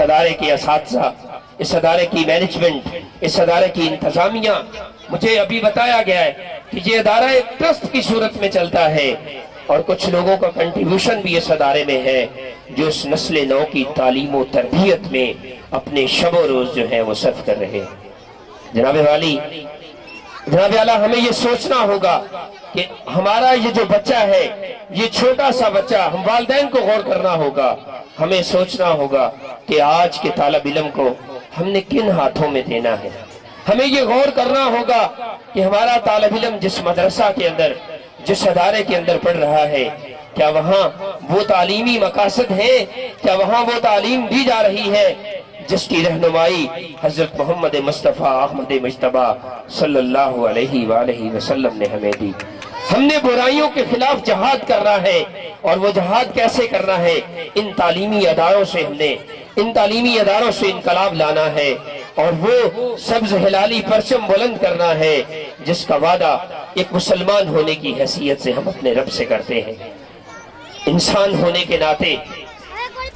ادارے کے اساتذہ، اس ادارے کی مینجمنٹ، اس ادارے کی انتظامیہ، مجھے ابھی بتایا گیا ہے کہ یہ ادارہ ایک ٹرسٹ کی صورت میں چلتا ہے اور کچھ لوگوں کا کنٹریبیوشن بھی اس ادارے میں ہے جو اس نسل نو کی تعلیم و تربیت میں اپنے شب و روز جو ہے وہ صرف کر رہے ہیں۔ جناب والی، جناب اعلیٰ، ہمیں یہ سوچنا ہوگا کہ ہمارا یہ جو بچہ ہے، یہ چھوٹا سا بچہ، ہم والدین کو غور کرنا ہوگا، ہمیں سوچنا ہوگا کہ آج کے طالب علم کو ہم نے کن ہاتھوں میں دینا ہے۔ ہمیں یہ غور کرنا ہوگا کہ ہمارا طالب علم جس مدرسہ کے اندر، جس ادارے کے اندر پڑھ رہا ہے، کیا وہاں وہ تعلیمی مقاصد ہیں، کیا وہاں وہ تعلیم دی جا رہی ہے جس کی رہنمائی حضرت محمد مصطفیٰ احمد مجتبی صلی اللہ علیہ وآلہ وسلم نے ہمیں دی۔ ہم نے برائیوں کے خلاف جہاد کرنا ہے، اور وہ جہاد کیسے کرنا ہے؟ ان تعلیمی اداروں سے ہم نے، ان تعلیمی اداروں سے انقلاب لانا ہے، اور وہ سبز ہلالی پرچم بلند کرنا ہے جس کا وعدہ ایک مسلمان ہونے کی حیثیت سے ہم اپنے رب سے کرتے ہیں، انسان ہونے کے ناطے،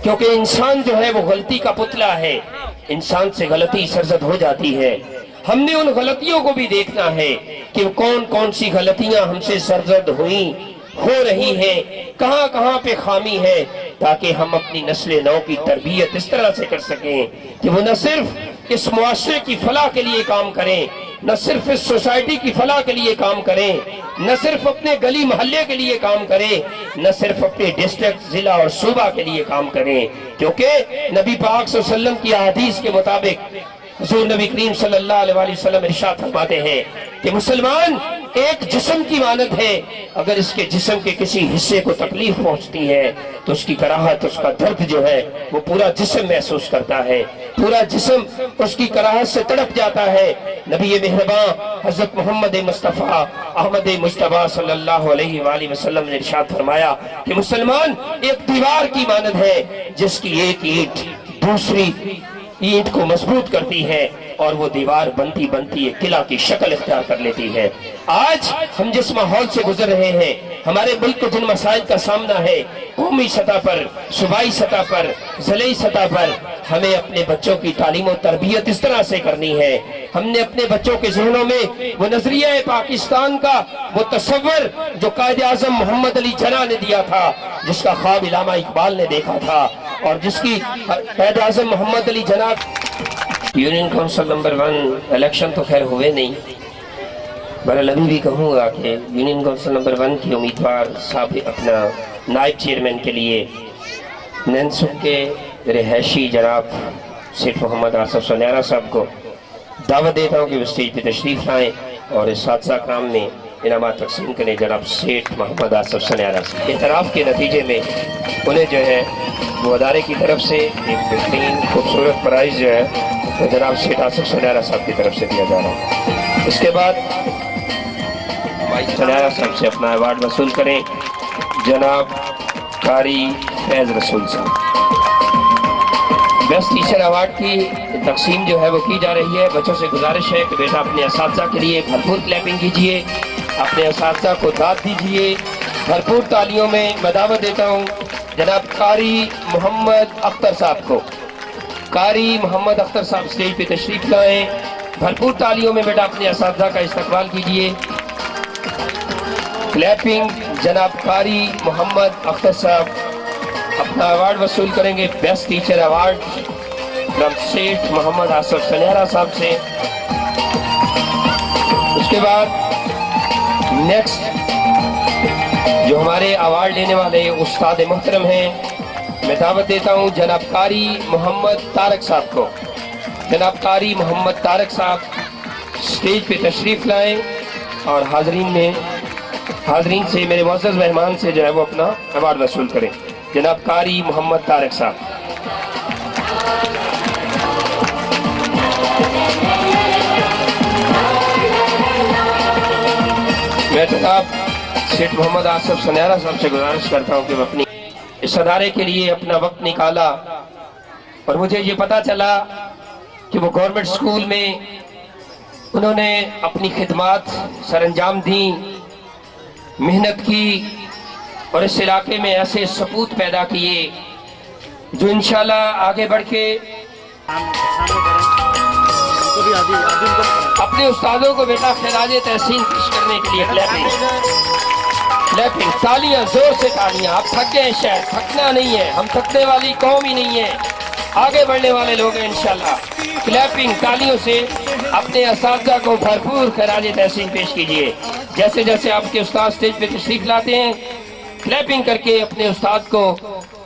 کیونکہ انسان جو ہے وہ غلطی کا پتلا ہے، انسان سے غلطی سرزد ہو جاتی ہے۔ ہم نے ان غلطیوں کو بھی دیکھنا ہے کہ کون کون سی غلطیاں ہم سے سرزد ہوئیں، ہو رہی ہیں، کہاں کہاں پہ خامی ہے، تاکہ ہم اپنی نسل نو کی تربیت اس طرح سے کر سکیں کہ وہ نہ صرف اس معاشرے کی فلاح کے لیے کام کریں، نہ صرف اس سوسائٹی کی فلاح کے لیے کام کریں، نہ صرف اپنے گلی محلے کے لیے کام کریں، نہ صرف اپنے ڈسٹرکٹ، ضلع اور صوبہ کے لیے کام کریں، کیونکہ نبی پاک صلی اللہ علیہ وسلم کی احادیث کے مطابق حضور نبی کریم صلی اللہ علیہ وسلم ارشاد فرماتے ہیں کہ مسلمان ایک جسم کی مانند ہے، اگر اس کے جسم کے کسی حصے کو تکلیف پہنچتی ہے تو اس کی کراہت، اس کا درد جو ہے وہ پورا جسم محسوس کرتا ہے، پورا جسم اس کی کراہت سے تڑپ جاتا ہے۔ نبی مہرباں حضرت محمد مصطفیٰ احمد مجتبی صلی اللہ علیہ وآلہ وسلم نے ارشاد فرمایا کہ مسلمان ایک دیوار کی مانند ہے جس کی ایک اینٹ دوسری اینٹ کو مضبوط کرتی ہے، اور وہ دیوار بنتی بنتی ایک قلعہ کی شکل اختیار کر لیتی ہے۔ آج ہم جس ماحول سے گزر رہے ہیں، ہمارے ملک کو جن مسائل کا سامنا ہے، قومی سطح پر، صوبائی سطح پر، ضلعی سطح پر، ہمیں اپنے بچوں کی تعلیم و تربیت اس طرح سے کرنی ہے۔ ہم نے اپنے بچوں کے ذہنوں میں وہ نظریہ پاکستان کا وہ تصور جو قائد اعظم محمد علی جناح نے دیا تھا، جس کا خواب علامہ اقبال نے دیکھا تھا، اور جس کی قائد اعظم محمد Ali Jinnah union council number 1 election تو خیر ہوئے نہیں، بہرحال ابھی بھی کہوں گا کہ یونین کونسل نمبر 1 کی امیدوار صاحب اپنا نائب چیئرمین کے لیے نینسک کے رہائشی جناب سیٹھ محمد آصف سنیارہ صاحب کو دعوت دیتا ہوں کہ وہ اسٹیج پہ تشریف لائیں اور اس حادثہ کام میں انعامات تقسیم کریں جناب سیٹھ محمد آصف سنیارہ صاحب۔ اعتراف کے نتیجے میں انہیں جو ہے وہ ادارے کی طرف سے ایک بہترین خوبصورت پرائز جو ہے وہ جناب سیٹھ آصف سنیارہ صاحب کی طرف سے دیا جا رہا ہے۔ اس کے بعد سنیارہ صاحب سے اپنا ایوارڈ وصول کریں جناب قاری فیض رسول صاحب۔ بیسٹ ٹیچر ایوارڈ کی تقسیم جو ہے وہ کی جا رہی ہے۔ بچوں سے گزارش ہے کہ بیٹا اپنے اساتذہ کے لیے بھرپور کلیپنگ کیجیے، اپنے اساتذہ کو داد دیجیے، بھرپور تالیوں میں میں دعوت دیتا ہوں جناب قاری محمد اختر صاحب کو۔ قاری محمد اختر صاحب اسٹیج پہ تشریف لائیں، بھرپور تالیوں میں بیٹا اپنے اساتذہ کا استقبال کیجیے۔ کلیپنگ جناب قاری محمد اختر صاحب اپنا ایوارڈ وصول کریں گے، بیسٹ ٹیچر ایوارڈ جناب سیٹھ محمد آصف سنیارہ صاحب سے۔ اس کے بعد نیکسٹ جو ہمارے ایوارڈ لینے والے استاد محترم ہیں، میں دعوت دیتا ہوں جناب قاری محمد طارق صاحب کو۔ جناب قاری محمد طارق صاحب اسٹیج پہ تشریف لائیں اور حاضرین سے میرے معزز مہمان سے جو ہے وہ اپنا ایوارڈ وصول کریں۔ جناب قاری محمد طارق صاحب۔ میں جناب سیٹھ محمد آصف سنیارہ صاحب سے گزارش کرتا ہوں کہ وہ اپنی اس ادارے کے لیے اپنا وقت نکالا، اور مجھے یہ پتا چلا کہ وہ گورنمنٹ سکول میں انہوں نے اپنی خدمات سر انجام دیں، محنت کی، اور اس علاقے میں ایسے سپوت پیدا کیے जो इंशाल्लाह आगे बढ़ के अपने उस्तादों को बेटा खिराज तहसीन पेश करने के लिए क्लैपिंग, तालियां, जोर से तालियां। आप थक गए शायद, थकना नहीं है, हम थकने वाली कौम ही नहीं है, आगे बढ़ने वाले लोग हैं इंशाल्लाह। क्लैपिंग, तालियों से अपने असातिज़ा को भरपूर खिराज तहसीन पेश कीजिए। जैसे जैसे आपके उस्ताद स्टेज पे तशरीफ लाते हैं, क्लैपिंग करके अपने उस्ताद को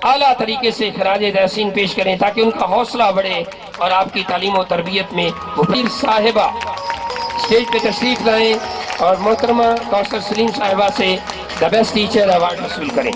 आला तरीके से खिराज तहसीन पेश करें ताकि उनका हौसला बढ़े और आपकी तालीम और तरबियत में मुफीर साहिबा स्टेज पे तशरीफ लाएं और मोहतरमा कौसर सलीम साहिबा से द बेस्ट टीचर अवार्ड वसूल करें।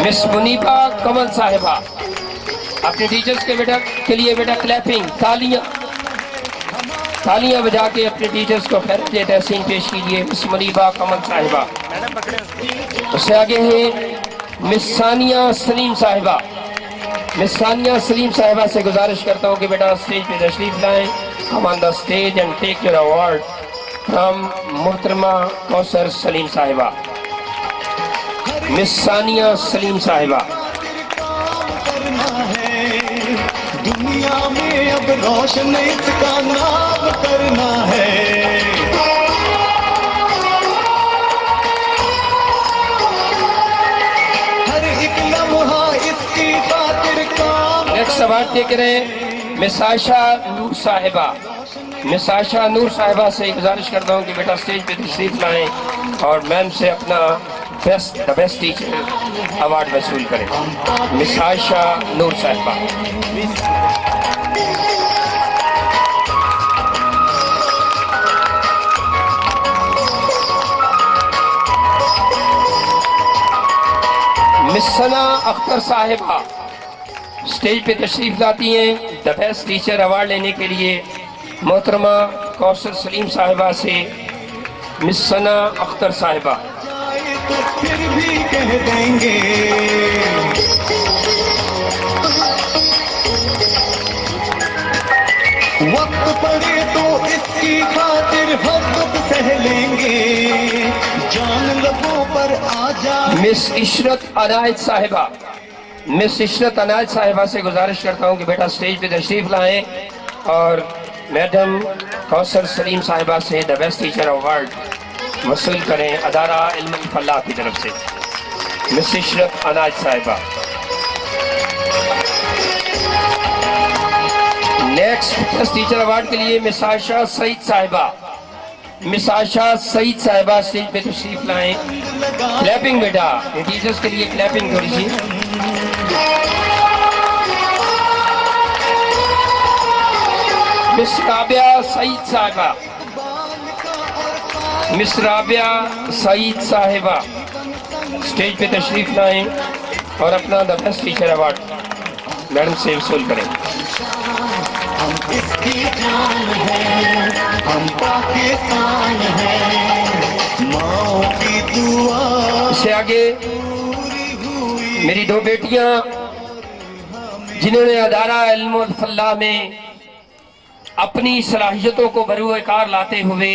मिस मुनीबा कमल साहिबा अपने टीचर्स के लिए बेटा क्लैपिंग, तालियां बजा के अपने टीचर्स को खैराज तहसीन पेश कीजिए। मिस मुनीबा कमल साहिबा। उससे आगे है मिस सानिया सलीम साहिबा। मिस सानिया सलीम साहिबा से गुजारिश करता हूँ कि बेटा स्टेज पे तशरीफ लाएं, come on the stage and take your award from मोहतरमा कौसर सलीम साहिबा। मिस सानिया सलीम साहिबा। दुनिया में अब रोशन इसका नाम करना है। हर एक लम्हा इसकी खातिर काम। नेक्स्ट अवार्ड टेक रहे हैं मिस आयशा नूर साहिबा। मिस आयशा नूर साहिबा से गुजारिश करता हूँ कि बेटा स्टेज पे तशरीफ लाएं और मैम से अपना द बेस्ट टीचर अवार्ड वसूल करें। मिस आयशा नूर साहिबा। मिस सना अख्तर साहिबा स्टेज पे तशरीफ लाती हैं द बेस्ट टीचर अवार्ड लेने के लिए मोहतरमा कौसर सलीम साहिबा से। मिस सना अख्तर साहिबा। फिर भी कह देंगे वक्त पड़े तो इसकी खातिर हद सह लेंगे, जान लबों पर आ जा। मिस इशरत अनायत साहिबा। मिस इशरत अनायत साहिबा से गुजारिश करता हूँ कि बेटा स्टेज पे तशरीफ लाएं और मैडम कौसर सलीम साहिबा से द बेस्ट टीचर अवार्ड वसूल करें अदारा इल्म फल्लाह की तरफ से। मिस इशरत अनायत साहिबा। नेक्स्ट बेस्ट टीचर अवार्ड के लिए मिस आयशा सईद साहिबा। मिस आयशा सईद साहिबा स्टेज पे तशरीफ लाएं। क्लैपिंग बेटा, टीचर्स के लिए क्लैपिंग थोड़ी सी। मिस राबिया सईद साहिबा। मिस राबिया सईद साहिबा स्टेज पे तशरीफ लाएं और अपना the best teacher award madam से वसूल करें। हम इसकी जान है, हम पाकिस्तान है, माओ की दुआ। इससे आगे मेरी दो बेटियां जिन्होंने अदारा इल्म फल्लाह में अपनी सलाहियतों को बरूएकार लाते हुए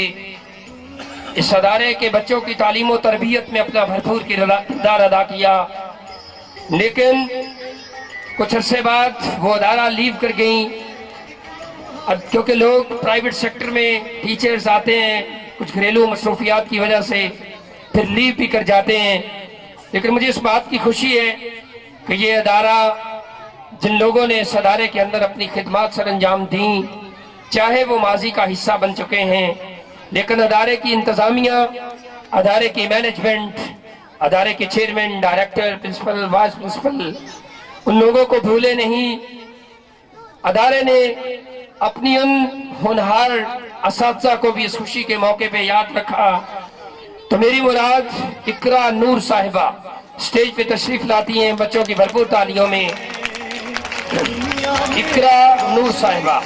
इस अदारे के बच्चों की तालीम और तरबियत में अपना भरपूर किरदार अदा किया, लेकिन कुछ अरसे बाद वो अदारा लीव कर गई। अब क्योंकि लोग प्राइवेट सेक्टर में टीचर्स आते हैं कुछ घरेलू मसरूफियात की वजह से फिर लीव भी कर जाते हैं, लेकिन मुझे इस बात की खुशी है कि ये अदारा जिन लोगों ने इस अदारे के अंदर अपनी खिदमत सर अंजाम दी, चाहे वो माजी का हिस्सा बन चुके हैं, लेकिन अदारे की इंतजामिया, अदारे की मैनेजमेंट, अदारे के chairman, director, principal, vice principal, उन लोगों को भूले नहीं। अदारे ने अपनी उन होनहार असातिज़ा को भी इस खुशी के मौके पे याद रखा। तो मेरी मुराद इकरा नूर साहिबा स्टेज पे तशरीफ लाती हैं बच्चों की भरपूर तालियों में। इकरा नूर साहिबा।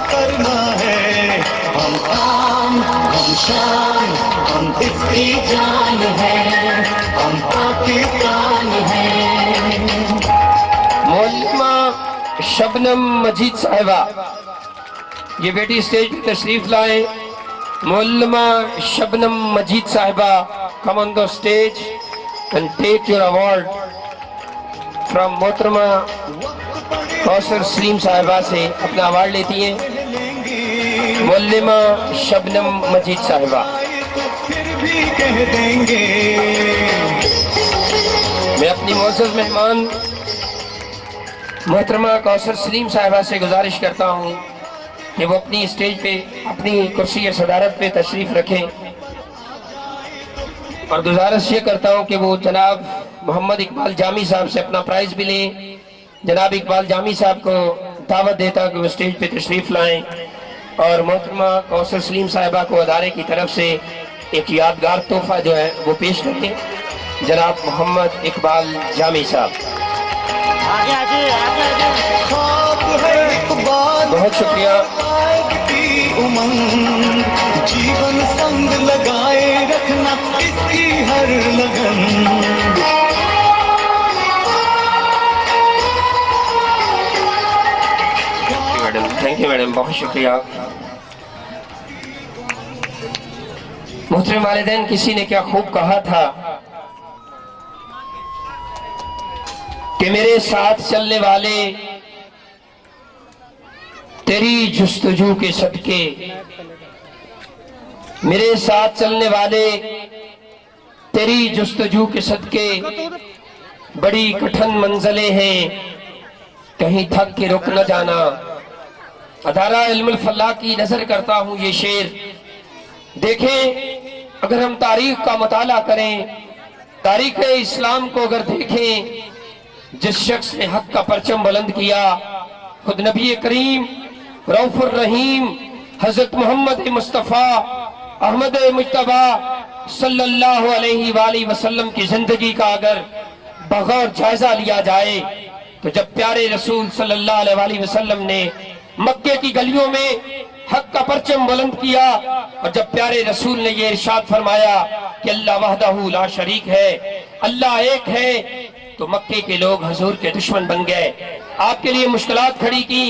करना है हम आम, हम शान, हम इसकी जान है, हम पाकिस्तान है। मौलमा शबनम मजीद साहिबा, ये बेटी स्टेज पे तशरीफ लाए। मौलमा शबनम मजीद साहिबा, come on the stage and take your award from मोहतरमा कौसर सलीम साहिबा से अपना अवार्ड लेती हैं मौलमा शबनम मजीद साहिबा। मैं अपनी मोअज़्ज़ज़ मेहमान मोहतरमा कौसर सलीम साहिबा से गुजारिश करता हूँ कि वो अपनी स्टेज पे अपनी कुर्सी सदारत पे तशरीफ रखें, और गुजारिश ये करता हूँ कि वो जनाब मोहम्मद इकबाल जामी साहब से अपना प्राइज भी लें। जनाब इकबाल जामी साहब को दावत देता कि वो स्टेज पे तशरीफ लाएं और मोहतरमा कौसर सलीम साहिबा को अदारे की तरफ से एक यादगार तोहफा जो है वो पेश करें। जनाब मोहम्मद इकबाल जामी साहब, बहुत शुक्रिया। जीवन संग लगाए रखना इसकी हर लगन। मैडम, थैंक यू मैडम, बहुत शुक्रिया। मोहतरम वालिदैन, किसी ने क्या खूब कहा था कि मेरे साथ चलने वाले तेरी जुस्तजू के सदके, मेरे साथ चलने वाले तेरी जुस्तजू के सदके, बड़ी कठिन मंजिलें हैं, कहीं थक के रुक न जाना। अदारा इल्मुल फलाह की नजर करता हूँ ये शेर। देखें, अगर हम तारीख का मुताला करें, तारीख इस्लाम को अगर देखें, जिस शख्स ने हक का परचम बुलंद किया खुद नबी करीम रऊफुर रहीम हजरत मोहम्मद मुस्तफ़ा अहमद मुज्तबा सल्लल्लाहु अलैहि वसल्लम की जिंदगी का अगर बगौर जायजा लिया जाए, तो जब प्यारे रसूल सल्लल्लाहु अलैहि वसल्लम ने मक्के की गलियों में हक का परचम बुलंद किया, और जब प्यारे रसूल ने ये इरशाद फरमाया कि अल्लाह वहदहू ला शरीक है, अल्लाह एक है, तो मक्के के लोग हुजूर के दुश्मन बन गए, आपके लिए मुश्किलात खड़ी की,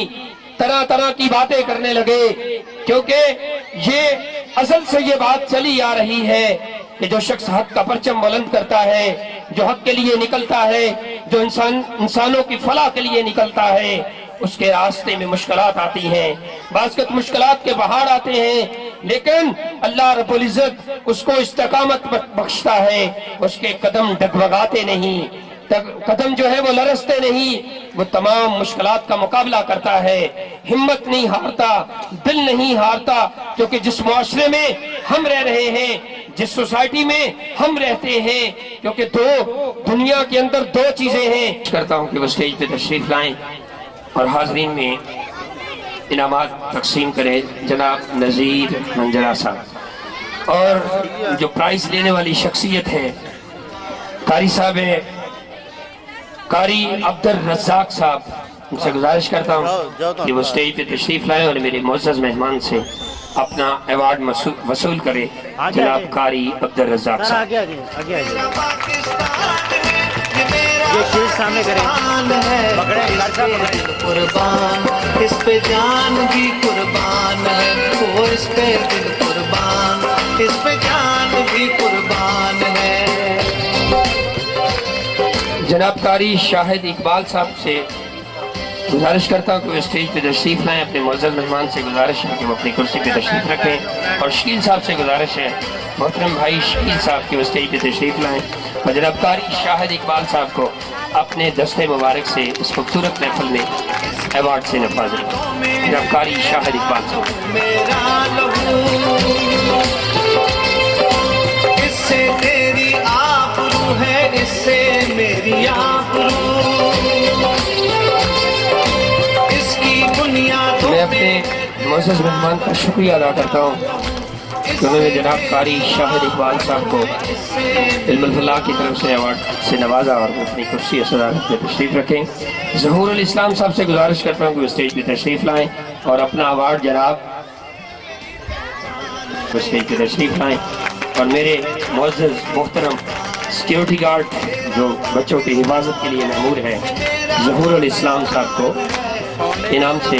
तरह तरह की बातें करने लगे, क्योंकि ये असल से ये बात चली आ रही है कि जो शख्स हक का परचम बुलंद करता है, जो हक के लिए निकलता है, जो इंसानों की फलाह के लिए निकलता है, उसके रास्ते में मुश्किलात आती हैं, बाज़ मुश्किलात के पहाड़ आते हैं, लेकिन अल्लाह रब्बुल इज्जत उसको इस्तिकामत बख्शता है, उसके कदम डगमगाते नहीं, कदम जो है वो लरसते नहीं, वो तमाम मुश्किलात का मुकाबला करता है, हिम्मत नहीं हारता, दिल नहीं हारता, क्योंकि जिस मुआशरे में हम रह रहे हैं, जिस सोसाइटी में हम रहते हैं, क्योंकि दुनिया के अंदर दो चीजें हैं। करता हूँ कि वो स्टेज पे तशरीफ लाएं और हाजरीन में इनामात तकसीम करें। जनाब नज़ीर मंजरा साहब, और जो प्राइज लेने वाली शख्सियत है कारी साहब है, कारी अब्दुल रज़ाक साहब, उनसे गुजारिश करता हूँ कि वो स्टेज पे तशरीफ लाए और मेरे मोअज़्ज़ज़ मेहमान से अपना अवार्ड वसूल करे। जनाब कारी अब्दुल रज़ाक साहब, ये शील्ड सामने करें, कुर्बान इस पे जान भी कुर्बान है, वो इस पे दिल कुर्बान, इस पे जान भी कुर्बान है। जनाब कारी शाहिद इकबाल साहब से गुजारिश करता हूँ कि वो स्टेज पे तशरीफ लाएं। अपने मुअज़्ज़ज़ मेहमान से गुजारिश है कि वो अपनी कुर्सी पे तशरीफ रखें, और शकील साहब से गुजारिश है, मोहतरम भाई शकील साहब की वो स्टेज पे तशरीफ लाएं, और जनाब कारी शाहिद इकबाल साहब को अपने दस्ते मुबारक से इस खूबसूरत महफिल में अवार्ड से नवाजें। जनाब कारी शाहिद इकबाल साहब, इससे तेरी आबरू है, इससे मेरी आबरू, इसकी बुनियाद मैं अपने मुअज़्ज़ज़ मेहमान का शुक्रिया अदा करता हूँ कि उन्होंने जनाब कारी शाहिद इकबाल साहब को इल्मुल फलाह की तरफ से अवार्ड से नवाजा और अपनी कुर्सी सदारत पे तशरीफ रखें। ज़हूरुल इस्लाम साहब से गुजारिश करता हूँ कि स्टेज पे तशरीफ लाएं और अपना अवार्ड जनाब स्टेज पे तशरीफ लाएं, और मेरे मुअज़्ज़ज़ मोहतरम सिक्योरिटी गार्ड जो बच्चों की हिफाजत के लिए मअमूर है, ज़हूरुल इस्लाम साहब को इनाम से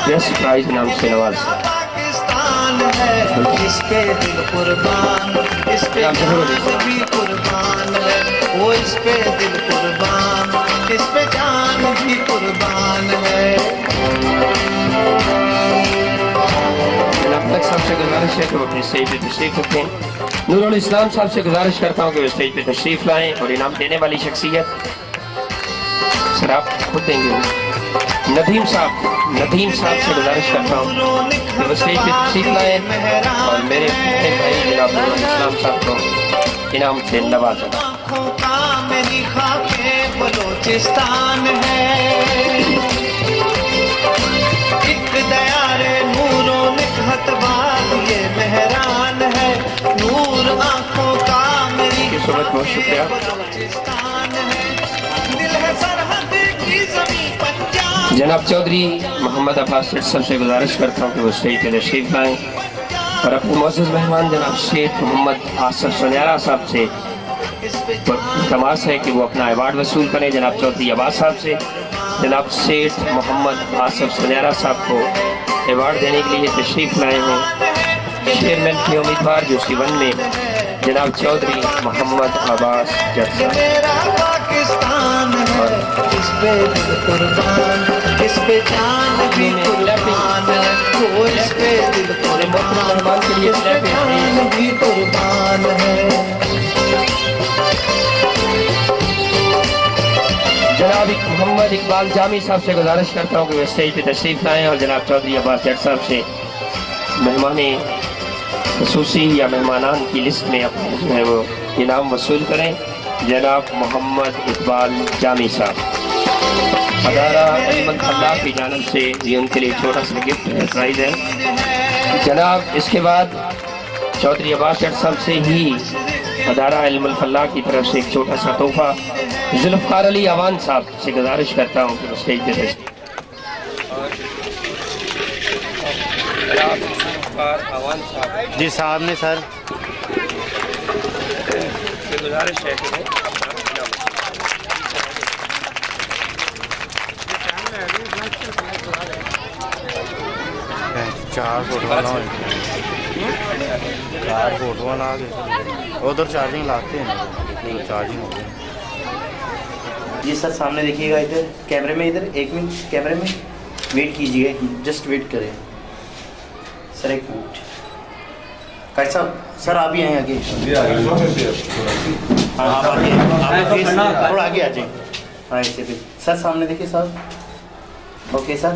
बेस्ट प्राइज इनाम से नवाज। पाकिस्तान है, इस पे दिल कुर्बान, इस पे जान भी कुर्बान है, वो इस पे दिल कुर्बान, इस पे जान भी कुर्बान है। जनाब तक साहब से गुजारिश है कि वो अपने स्टेज पे तशरीफ रखें। नूरुल इस्लाम साहब से गुजारिश करता हूँ कि वो स्टेज पे तशरीफ लाएं और इनाम देने वाली शख्सियत सर आप खुद देंगे। नदीम साहब से गुजारिश करता हूँ कि वो स्टेज पे तशरीफ लाएं और मेरे भाई जनाब नूरुल इस्लाम साहब को इनाम से नवाजें। आँखों का मेरी खाके बलोचिस्तान है, एक दयारे नूरो निकहत बाग ये मेहरान है, नूर आँखों का मेरी की सूरत बहुत शुक्रिया। बलोचिस्तान है, दिल है सरहद की ज़मीं पंजाब। जनाब चौधरी मोहम्मद अब्बास सेठ साहब से गुजारिश करता हूँ कि वो स्टेज पे तशरीफ लाएं और अपने मोअज़्ज़ज़ मेहमान जनाब शेख मोहम्मद आसिफ सुनैरा साहब से तमाश है कि वो अपना अवार्ड वसूल करें। जनाब चौधरी अब्बास साहब से जनाब शेख मोहम्मद आसिफ सुनैरा साहब को अवार्ड देने के लिए तशरीफ लाए हैं। चेयरमैन के उम्मीदवार जो C1 में जनाब चौधरी मोहम्मद अब्बास जट साहब। मेरा पाकिस्तान है, इस पे दिल कुर्बान, इस पे जान भी कुर्बान है, वो इस पे दिल कुर्बान, इस पे जान भी कुर्बान है। जनाब मोहम्मद इकबाल जामी साहब से गुजारिश करता हूँ कि वो स्टेज पे तशरीफ लाएं और जनाब चौधरी अब्बास जट साहब से मेहमान खसूसी या मेहमानान की लिस्ट में अपने जो है वो इनाम वसूल करें। जनाब मोहम्मद इकबाल जामी साहब अदारा अहमद अल्लाह की जानब से ये उनके लिए छोटा सा गिफ्ट है, प्राइज है। जनाब इसके बाद चौधरी अब्बास जट साहब से ही अदारा इल्मुल फलाह की तरफ से एक छोटा सा तोहफा जुल्फ़कार अली अवान साहब से गुजारिश करता हूँ कि वो स्टेज पे जी साहब ने सर गुजारिश है कि 4 फोटो ला के उधर चार्जिंग लाते हैं, चार्जिंग हो गई। जी सर सामने देखिएगा, इधर कैमरे में, इधर 1 मिनट कैमरे में वेट कीजिएगा, जस्ट वेट करें सर 1 मिनट। कैसा साहब सर आप ही आए आगे, हाँ आप आगे, थोड़ा आगे आ जाए, हाँ ऐसे फिर सर सामने देखिए साहब, ओके सर।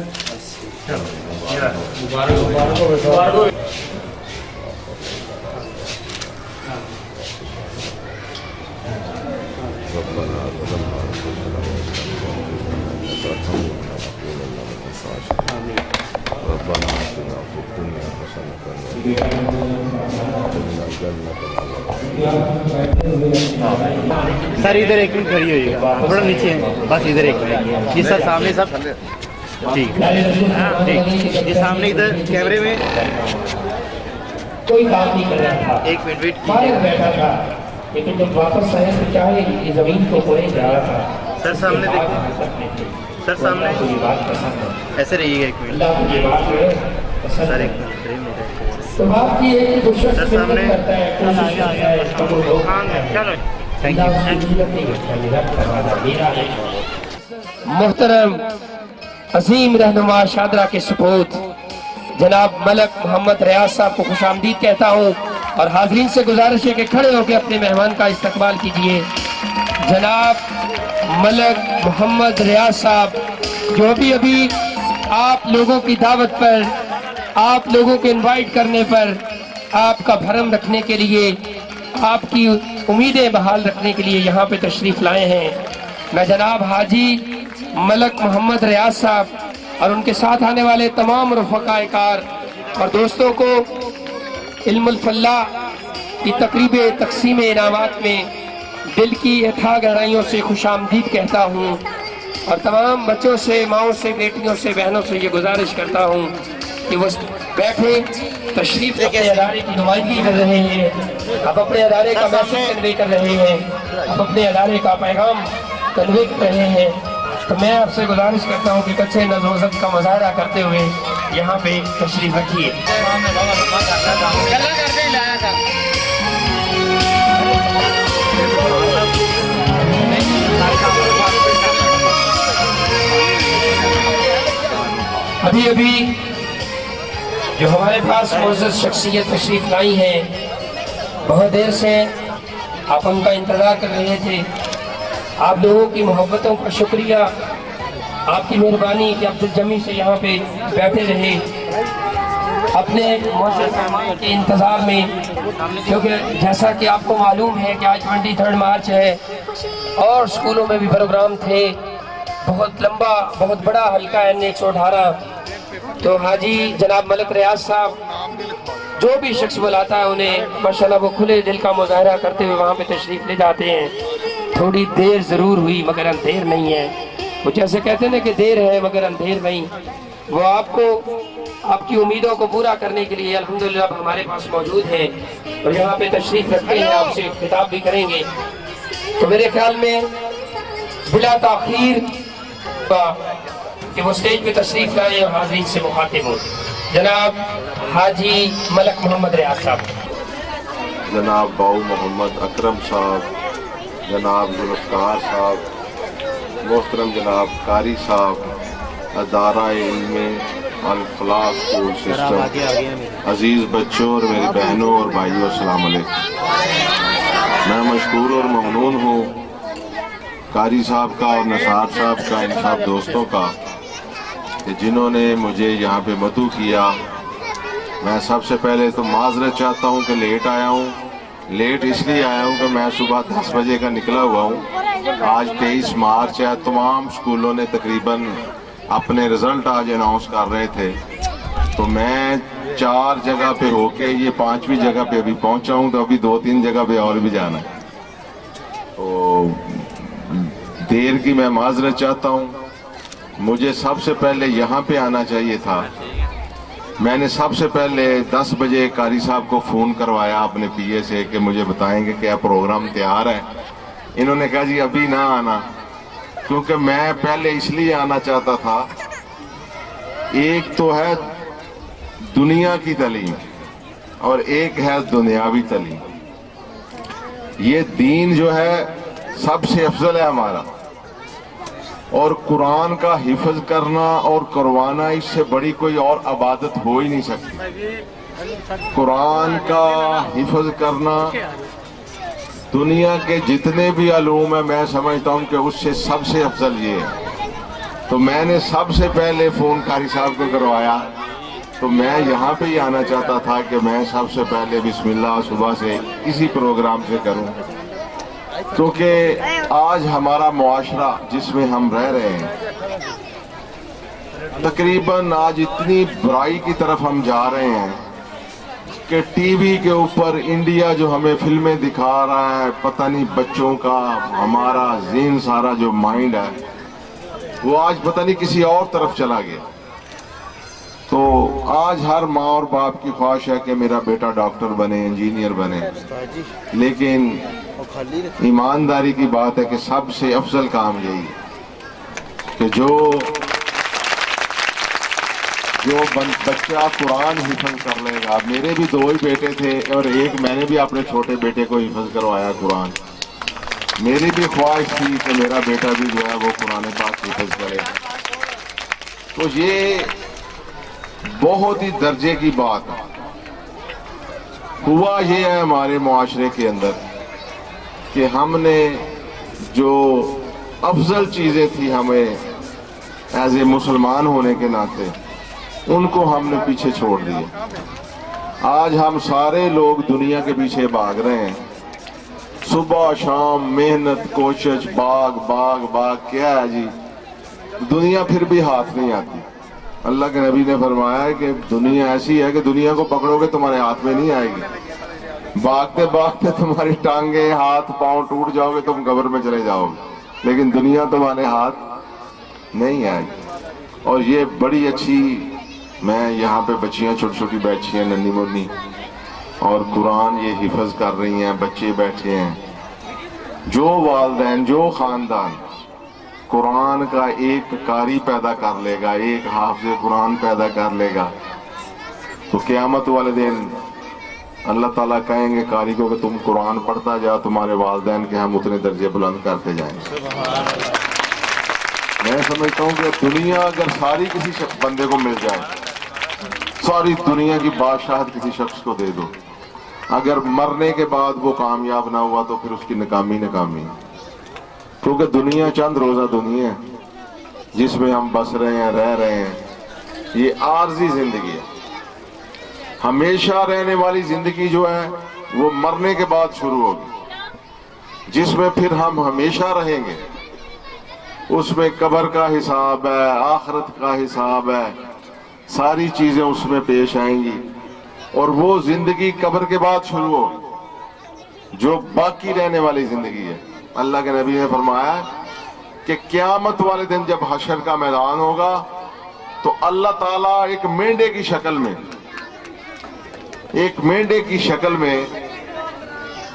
सर इधर 1 मिनट खड़ी होइएगा, थोड़ा नीचे बस इधर 1 मिनट। जी सर सामने सर, ठीक ठीक जी सामने इधर कैमरे में कोई काम नहीं कर रहा था, 1 मिनट वेट बाहर कीजिए बैठा था, लेकिन जब वापस आया तो चाहे ये जमीन को कोड़े जा रहा था। सर सामने देखिए, सर सामने ये बात पसंद है, ऐसे रहिएगा 1 मिनट अल्लाह को ये बात जो है पसंद सर है। 1 मिनट फ्रेम में तो बात ये है कि दुश्मन सर सामने करता है, कोशिश करता है, तो वो लोग थैंक यू। मोहतरम अजीम रहनुमा शादरा के सपूत जनाब मलक मोहम्मद रियाज साहब को खुशामदीद कहता हूँ और हाजरीन से गुजारिश है कि खड़े होकर अपने मेहमान का इस्तकबाल कीजिए। जनाब मलक मोहम्मद रियाज साहब जो अभी आप लोगों की दावत पर, आप लोगों को इनवाइट करने पर, आपका भरम रखने के लिए, आपकी उम्मीदें बहाल रखने के लिए यहाँ पे तशरीफ लाए हैं। मैं जनाब हाजी मलक मोहम्मद रियाज साहब और उनके साथ आने वाले तमाम रफ़क़ाए कार और दोस्तों को इल्मुल फल्लाह की तकरीब तक़सीम इनामात में दिल की अथाह गहराइयों से खुशामदीद कहता हूँ और तमाम बच्चों से, माओं से, बेटियों से, बहनों से ये गुजारिश करता हूँ कि वो बैठे, तशरीफ अपने अदारे की नुमाइंदगी कर रहे हैं, आप अपने अदारे का मैसेज कन्वे कर रहे हैं, आप अपने अदारे का पैगाम कन्वे कर रहे हैं। تو میں آپ سے گزارش کرتا ہوں کہ اچھے نظم و ضبط کا مظاہرہ کرتے ہوئے یہاں پہ تشریف رکھیے. ابھی ابھی جو ہمارے پاس معزز شخصیت تشریف لائی ہیں، بہت دیر سے آپ ان کا انتظار کر رہے تھے. آپ لوگوں کی محبتوں کا شکریہ، آپ کی مہربانی کہ عبد الجمی سے یہاں پہ بیٹھے رہے اپنے معزز مہمان کے انتظار میں، کیونکہ جیسا کہ آپ کو معلوم ہے کہ آج 23 مارچ ہے اور اسکولوں میں بھی پروگرام تھے. بہت لمبا بہت بڑا حلقہ ہے N118. تو حاجی جناب ملک ریاض صاحب جو بھی شخص بلاتا ہے انہیں ماشاءاللہ وہ کھلے دل کا مظاہرہ کرتے ہوئے وہاں پہ تشریف لے جاتے ہیں. تھوڑی دیر ضرور ہوئی مگر اندھیر نہیں ہے. وہ جیسے کہتے ہیں نا کہ دیر ہے مگر اندھیر نہیں. وہ آپ کو آپ کی امیدوں کو پورا کرنے کے لیے الحمدللہ ہمارے پاس موجود ہے اور یہاں پہ تشریف رکھتے ہیں، آپ سے خطاب بھی کریں گے. تو میرے خیال میں بلا تاخیر کہ وہ سٹیج پہ تشریف لائے اور حاضرین سے مخاطب ہوں. جناب حاجی ملک محمد ریاض صاحب، جناب باؤ محمد اکرم صاحب، جناب ذوالفقار صاحب، محترم جناب قاری صاحب، ادارہ علم الفلاح اسکول سسٹم، عزیز بچوں اور میری بہنوں اور بھائیوں، السلام علیکم. میں مشکور اور ممنون ہوں قاری صاحب کا اور نثار صاحب کا، ان سب دوستوں کا کہ جنہوں نے مجھے یہاں پہ مدعو کیا. میں سب سے پہلے تو معذرت چاہتا ہوں کہ لیٹ آیا ہوں. لیٹ اس لیے آیا ہوں کہ میں صبح 10 بجے کا نکلا ہوا ہوں. آج 23 مارچ ہے، تمام اسکولوں نے تقریباً اپنے رزلٹ آج اناؤنس کر رہے تھے. تو میں 4 جگہ پہ ہو کے یہ 5ویں جگہ پہ ابھی پہنچا ہوں، تو ابھی 2-3 جگہ پہ اور بھی جانا ہے. تو دیر کی میں معذرت چاہتا ہوں. مجھے سب سے پہلے یہاں پہ آنا چاہیے تھا. میں نے سب سے پہلے 10 بجے قاری صاحب کو فون کروایا اپنے پی اے سے کہ مجھے بتائیں گے کیا پروگرام تیار ہے. انہوں نے کہا جی ابھی نہ آنا، کیونکہ میں پہلے اس لیے آنا چاہتا تھا. ایک تو ہے دنیا کی تعلیم اور ایک ہے دنیاوی تعلیم. یہ دین جو ہے سب سے افضل ہے ہمارا، اور قرآن کا حفظ کرنا اور کروانا اس سے بڑی کوئی اور عبادت ہو ہی نہیں سکتی. قرآن کا حفظ کرنا دنیا کے جتنے بھی علوم ہیں میں سمجھتا ہوں کہ اس سے سب سے افضل یہ ہے. تو میں نے سب سے پہلے فون قاری صاحب کو کروایا. تو میں یہاں پہ ہی آنا چاہتا تھا کہ میں سب سے پہلے بسم اللہ صبح سے اسی پروگرام سے کروں، کیونکہ آج ہمارا معاشرہ جس میں ہم رہ رہے ہیں تقریباً آج اتنی برائی کی طرف ہم جا رہے ہیں کہ ٹی وی کے اوپر انڈیا جو ہمیں فلمیں دکھا رہا ہے، پتہ نہیں بچوں کا ہمارا ذہن سارا جو مائنڈ ہے وہ آج پتہ نہیں کسی اور طرف چلا گیا. تو آج ہر ماں اور باپ کی خواہش ہے کہ میرا بیٹا ڈاکٹر بنے، انجینئر بنے، لیکن ایمانداری کی بات ہے کہ سب سے افضل کام یہی ہے کہ جو بچہ قرآن حفظ کر لے گا. میرے بھی 2 ہی بیٹے تھے اور ایک میں نے بھی اپنے چھوٹے بیٹے کو حفظ کروایا قرآن. میری بھی خواہش تھی کہ میرا بیٹا بھی جو ہے وہ قرآن پاک حفظ کرے. تو یہ بہت ہی درجے کی بات ہے. ہوا یہ ہے ہمارے معاشرے کے اندر کہ ہم نے جو افضل چیزیں تھی ہمیں ایز اے مسلمان ہونے کے ناطے ان کو ہم نے پیچھے چھوڑ دیا. آج ہم سارے لوگ دنیا کے پیچھے بھاگ رہے ہیں. صبح شام محنت کوشش، باغ باغ باغ، کیا ہے جی دنیا پھر بھی ہاتھ نہیں آتی. اللہ کے نبی نے فرمایا ہے کہ دنیا ایسی ہے کہ دنیا کو پکڑو گے تمہارے ہاتھ میں نہیں آئے گی. بھاگتے بھاگتے تمہاری ٹانگیں ہاتھ پاؤں ٹوٹ جاؤ گے، تم قبر میں چلے جاؤ گے، لیکن دنیا تمہارے ہاتھ نہیں آئے گی. اور یہ بڑی اچھی، میں یہاں پہ بچیاں چھوٹی چھوٹی بیٹھی ہیں ننھی منی، اور قرآن یہ حفظ کر رہی ہیں، بچے بیٹھے ہیں. جو والدین جو خاندان قرآن کا ایک قاری پیدا کر لے گا، ایک حافظ قرآن پیدا کر لے گا، تو قیامت والے دن اللہ تعالیٰ کہیں گے قاری کو کہ تم قرآن پڑھتا جا، تمہارے والدین کے ہم اتنے درجے بلند کرتے جائیں گے۔ میں سمجھتا ہوں کہ دنیا اگر ساری کسی بندے کو مل جائے، ساری دنیا کی بادشاہت کسی شخص کو دے دو، اگر مرنے کے بعد وہ کامیاب نہ ہوا تو پھر اس کی ناکامی ناکامی، کیونکہ دنیا چند روزہ دنیا ہے جس میں ہم بس رہے ہیں، رہ رہے ہیں، یہ عارضی زندگی ہے۔ ہمیشہ رہنے والی زندگی جو ہے وہ مرنے کے بعد شروع ہوگی، جس میں پھر ہم ہمیشہ رہیں گے، اس میں قبر کا حساب ہے، آخرت کا حساب ہے، ساری چیزیں اس میں پیش آئیں گی، اور وہ زندگی قبر کے بعد شروع ہوگی جو باقی رہنے والی زندگی ہے۔ اللہ کے نبی نے فرمایا کہ قیامت والے دن جب حشر کا میدان ہوگا تو اللہ تعالیٰ ایک مینڈے کی شکل میں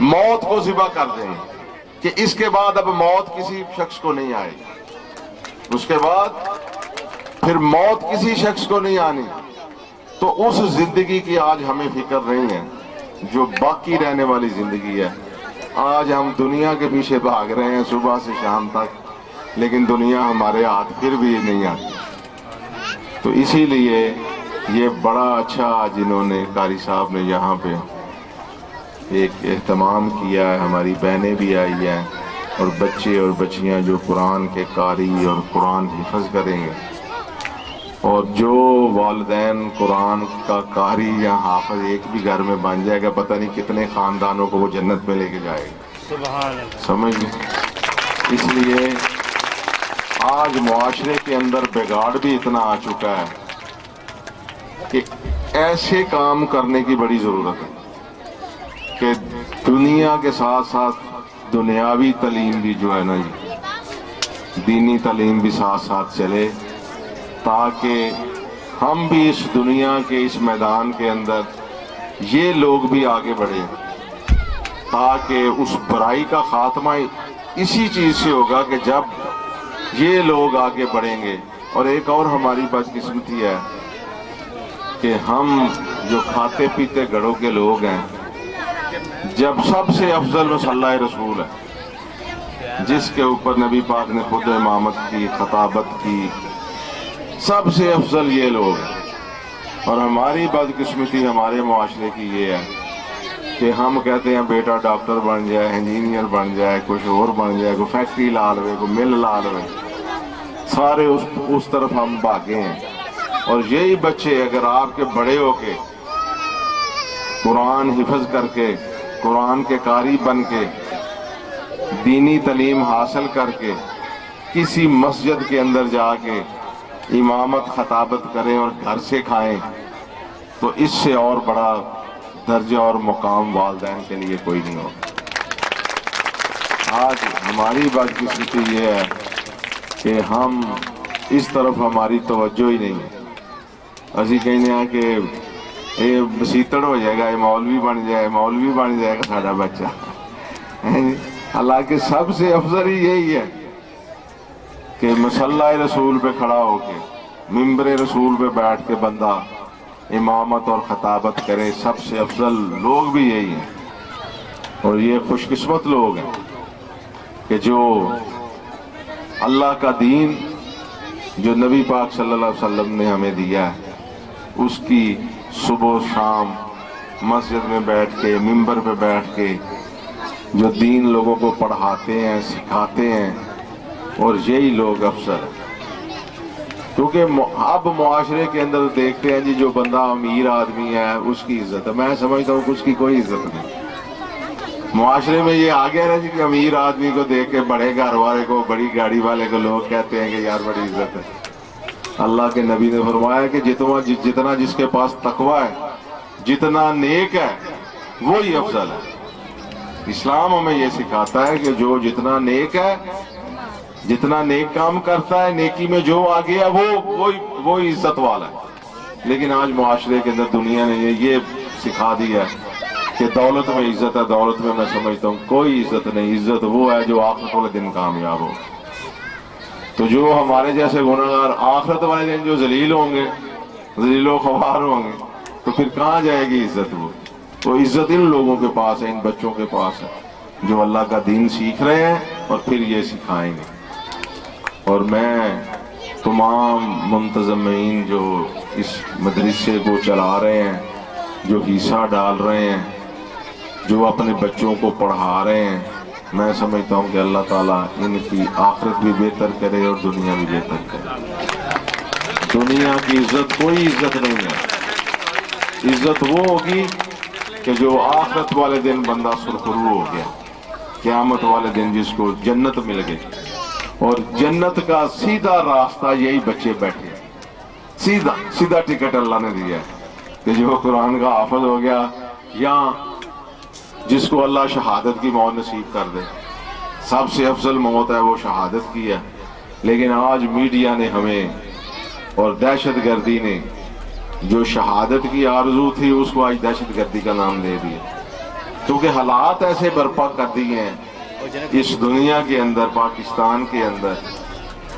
موت کو ذبح کر دیں گے کہ اس کے بعد اب موت کسی شخص کو نہیں آئے گی، اس کے بعد پھر موت کسی شخص کو نہیں آنی۔ تو اس زندگی کی آج ہمیں فکر نہیں ہے جو باقی رہنے والی زندگی ہے۔ آج ہم دنیا کے پیچھے بھاگ رہے ہیں صبح سے شام تک، لیکن دنیا ہمارے ہاتھ پھر بھی نہیں آتی۔ تو اسی لیے یہ بڑا اچھا جنہوں نے قاری صاحب نے یہاں پہ ایک اہتمام کیا ہے، ہماری بہنیں بھی آئی ہیں اور بچے اور بچیاں جو قرآن کے قاری اور قرآن حفظ کریں گے، اور جو والدین قرآن کا قاری یا حافظ ایک بھی گھر میں بن جائے گا، پتہ نہیں کتنے خاندانوں کو وہ جنت میں لے کے جائے گا۔ سبحان اللہ۔ سمجھ گئے؟ اس لیے آج معاشرے کے اندر بگاڑ بھی اتنا آ چکا ہے کہ ایسے کام کرنے کی بڑی ضرورت ہے کہ دنیا کے ساتھ ساتھ دنیاوی تعلیم بھی جو ہے نا جی، دینی تعلیم بھی ساتھ ساتھ چلے، تاکہ ہم بھی اس دنیا کے اس میدان کے اندر یہ لوگ بھی آگے بڑھیں، تاکہ اس برائی کا خاتمہ اسی چیز سے ہوگا کہ جب یہ لوگ آگے بڑھیں گے۔ اور ایک اور ہماری بدقسمتی ہے کہ ہم جو کھاتے پیتے گھروں کے لوگ ہیں، جب سب سے افضل مصلی رسول ہے جس کے اوپر نبی پاک نے خود امامت کی، خطابت کی، سب سے افضل یہ لوگ ہیں، اور ہماری بدقسمتی ہمارے معاشرے کی یہ ہے کہ ہم کہتے ہیں بیٹا ڈاکٹر بن جائے، انجینئر بن جائے، کچھ اور بن جائے، کوئی فیکٹری لا لوے، کوئی مل لا لوے، سارے اس طرف ہم بھاگے ہیں۔ اور یہی بچے اگر آپ کے بڑے ہو کے قرآن حفظ کر کے، قرآن کے قاری بن کے، دینی تعلیم حاصل کر کے کسی مسجد کے اندر جا کے امامت خطابت کریں اور گھر سے کھائیں، تو اس سے اور بڑا درجہ اور مقام والدین کے لیے کوئی نہیں ہوگا۔ آج ہماری بدقسمتی یہ ہے کہ ہم اس طرف ہماری توجہ ہی نہیں ہے۔ اسی کہنے ہیں کہ یہ مسیتڑ ہو جائے گا، یہ مولوی بن جائے گا ساڑا بچہ۔ حالانکہ سب سے افضل ہی یہی ہے کہ مصلی رسول پہ کھڑا ہو کے، ممبر رسول پہ بیٹھ کے بندہ امامت اور خطابت کرے۔ سب سے افضل لوگ بھی یہی ہیں، اور یہ خوش قسمت لوگ ہیں کہ جو اللہ کا دین جو نبی پاک صلی اللہ علیہ وسلم نے ہمیں دیا ہے، اس کی صبح و شام مسجد میں بیٹھ کے، ممبر پہ بیٹھ کے جو دین لوگوں کو پڑھاتے ہیں، سکھاتے ہیں، اور یہی لوگ افسر ہیں۔ کیونکہ اب معاشرے کے اندر دیکھتے ہیں جی جو بندہ امیر آدمی ہے اس کی عزت ہے، میں سمجھتا ہوں کہ اس کی کوئی عزت نہیں۔ معاشرے میں یہ آ گیا نا جی کہ امیر آدمی کو دیکھ کے بڑے گھر والے کو، بڑی گاڑی والے کو لوگ کہتے ہیں کہ یار بڑی عزت ہے۔ اللہ کے نبی نے فرمایا کہ جتنا جس کے پاس تقوی ہے، جتنا نیک ہے، وہی افضل ہے۔ اسلام ہمیں یہ سکھاتا ہے کہ جو جتنا نیک ہے، جتنا نیک کام کرتا ہے، نیکی میں جو آگے ہے وہ عزت والا ہے۔ لیکن آج معاشرے کے اندر دنیا نے یہ سکھا دیا ہے کہ دولت میں عزت ہے، دولت میں سمجھتا ہوں کوئی عزت نہیں۔ عزت وہ ہے جو آخرت والے دن کامیاب ہو۔ تو جو ہمارے جیسے گناہگار آخرت والے دن جو ذلیل ہوں گے، ذلیل و خوار ہوں گے، تو پھر کہاں جائے گی عزت؟ وہ عزت ان لوگوں کے پاس ہے، ان بچوں کے پاس ہے جو اللہ کا دین سیکھ رہے ہیں اور پھر یہ سکھائیں گے۔ اور میں تمام منتظمین جو اس مدرسے کو چلا رہے ہیں، جو حصہ ڈال رہے ہیں، جو اپنے بچوں کو پڑھا رہے ہیں، میں سمجھتا ہوں کہ اللہ تعالیٰ ان کی آخرت بھی بہتر کرے اور دنیا بھی بہتر کرے۔ دنیا کی عزت کوئی عزت نہیں ہے، عزت وہ ہوگی کہ جو آخرت والے دن بندہ سرخرو ہو گیا، قیامت والے دن جس کو جنت مل گئی، اور جنت کا سیدھا راستہ یہی بچے بیٹھے، سیدھا ٹکٹ اللہ نے دیا ہے کہ جو قرآن کا حافظ ہو گیا، یا جس کو اللہ شہادت کی موت نصیب کر دے۔ سب سے افضل موت ہے وہ شہادت کی ہے، لیکن آج میڈیا نے ہمیں اور دہشت گردی نے جو شہادت کی آرزو تھی اس کو آج دہشت گردی کا نام دے دیا، کیونکہ حالات ایسے برپا کر دیے ہیں اس دنیا کے اندر، پاکستان کے اندر،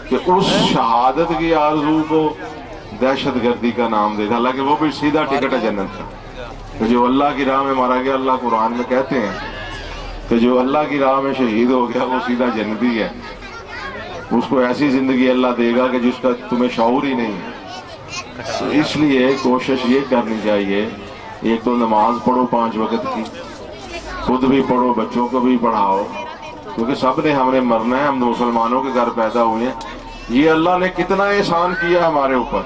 کہ اس شہادت کی آرزو کو دہشت گردی کا نام دے دیا، حالانکہ وہ بھی سیدھا ٹکٹ ہے جنت کا۔ کہ جو اللہ کی راہ میں مارا گیا، اللہ قرآن میں کہتے ہیں کہ جو اللہ کی راہ میں شہید ہو گیا وہ سیدھا جنتی ہے، اس کو ایسی زندگی اللہ دے گا کہ جس کا تمہیں شعور ہی نہیں ہے۔ تو اس لیے کوشش یہ کرنی چاہیے، ایک تو نماز پڑھو 5 وقت کی، خود بھی پڑھو، بچوں کو بھی پڑھاؤ، کیونکہ سب نے ہم نے مرنا ہے، ہم مسلمانوں کے گھر پیدا ہوئے ہیں۔ یہ اللہ نے کتنا احسان کیا ہمارے اوپر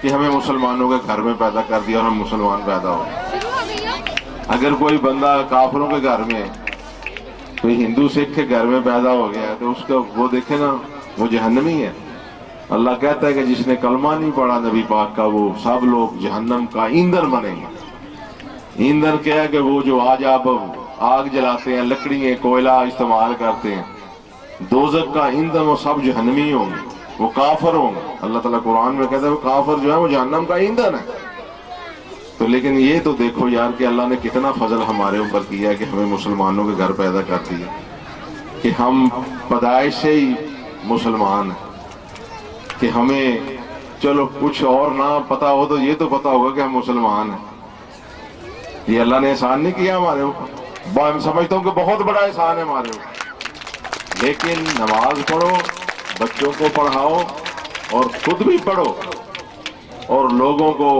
کہ ہمیں مسلمانوں کے گھر میں پیدا کر دیا اور ہم مسلمان پیدا ہو۔ اگر کوئی بندہ کافروں کے گھر میں، کوئی ہندو سکھ کے گھر میں پیدا ہو گیا تو اس کا وہ دیکھے نا، وہ جہنمی ہے۔ اللہ کہتا ہے کہ جس نے کلمہ نہیں پڑھا نبی پاک کا، وہ سب لوگ جہنم کا ایندھن بنیں گے۔ ایندھن کیا ہے کہ وہ جو آج آپ آگ جلاتے ہیں، لکڑی کوئلہ استعمال کرتے ہیں، دوزخ کا ایندھن وہ سب جہنمی ہوں گے، وہ کافر ہوں گے۔ اللہ تعالیٰ قرآن میں کہتا ہے وہ کافر جو ہے وہ جہنم کا ایندھن ہے۔ تو لیکن یہ تو دیکھو یار کہ اللہ نے کتنا فضل ہمارے اوپر کیا ہے کہ ہمیں مسلمانوں کے گھر پیدا کر دیا، کہ ہم پیدائش سے ہی مسلمان ہیں، کہ ہمیں چلو کچھ اور نہ پتا ہو تو یہ تو پتا ہوگا کہ ہم مسلمان ہیں۔ یہ اللہ نے احسان نہیں کیا ہمارے اوپر؟ میں سمجھتا ہوں کہ بہت بڑا احسان ہے ہمارے اوپر۔ لیکن نماز پڑھو، بچوں کو پڑھاؤ اور خود بھی پڑھو، اور لوگوں کو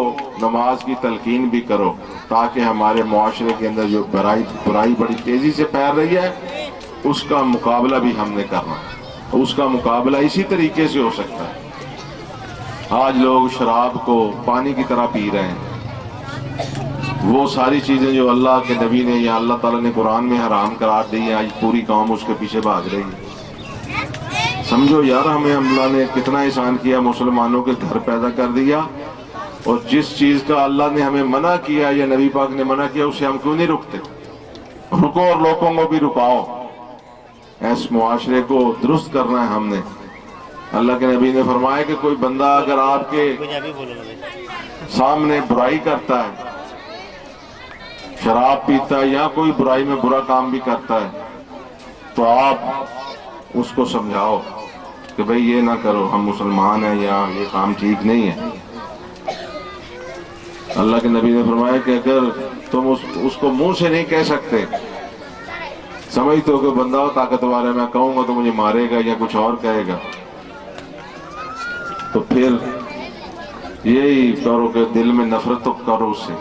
نماز کی تلقین بھی کرو، تاکہ ہمارے معاشرے کے اندر جو برائی بڑی تیزی سے پھیل رہی ہے اس کا مقابلہ بھی ہم نے کرنا ہے۔ اس کا مقابلہ اسی طریقے سے ہو سکتا ہے۔ آج لوگ شراب کو پانی کی طرح پی رہے ہیں، وہ ساری چیزیں جو اللہ کے نبی نے یا اللہ تعالیٰ نے قرآن میں حرام قرار دی ہیں، آج پوری قوم اس کے پیچھے بھاگ رہی ہے۔ سمجھو یار ہمیں اللہ نے کتنا احسان کیا، مسلمانوں کے گھر پیدا کر دیا، اور جس چیز کا اللہ نے ہمیں منع کیا یا نبی پاک نے منع کیا اسے ہم کیوں نہیں رکتے؟ رکو اور لوگوں کو بھی رکاؤ۔ اس معاشرے کو درست کرنا ہے ہم نے۔ اللہ کے نبی نے فرمایا کہ کوئی بندہ اگر آپ کے سامنے برائی کرتا ہے، شراب پیتا ہے یا کوئی برائی میں برا کام بھی کرتا ہے، تو آپ اس کو سمجھاؤ کہ بھئی یہ نہ کرو، ہم مسلمان ہیں، یا یہ کام ٹھیک نہیں ہے۔ اللہ کے نبی نے فرمایا کہ اگر تم اس کو منہ سے نہیں کہہ سکتے، سمجھتے ہو کہ بندہ طاقتور ہے، میں کہوں گا تو مجھے مارے گا یا کچھ اور کہے گا، تو پھر یہی کرو کہ دل میں نفرت تو کرو اس سے،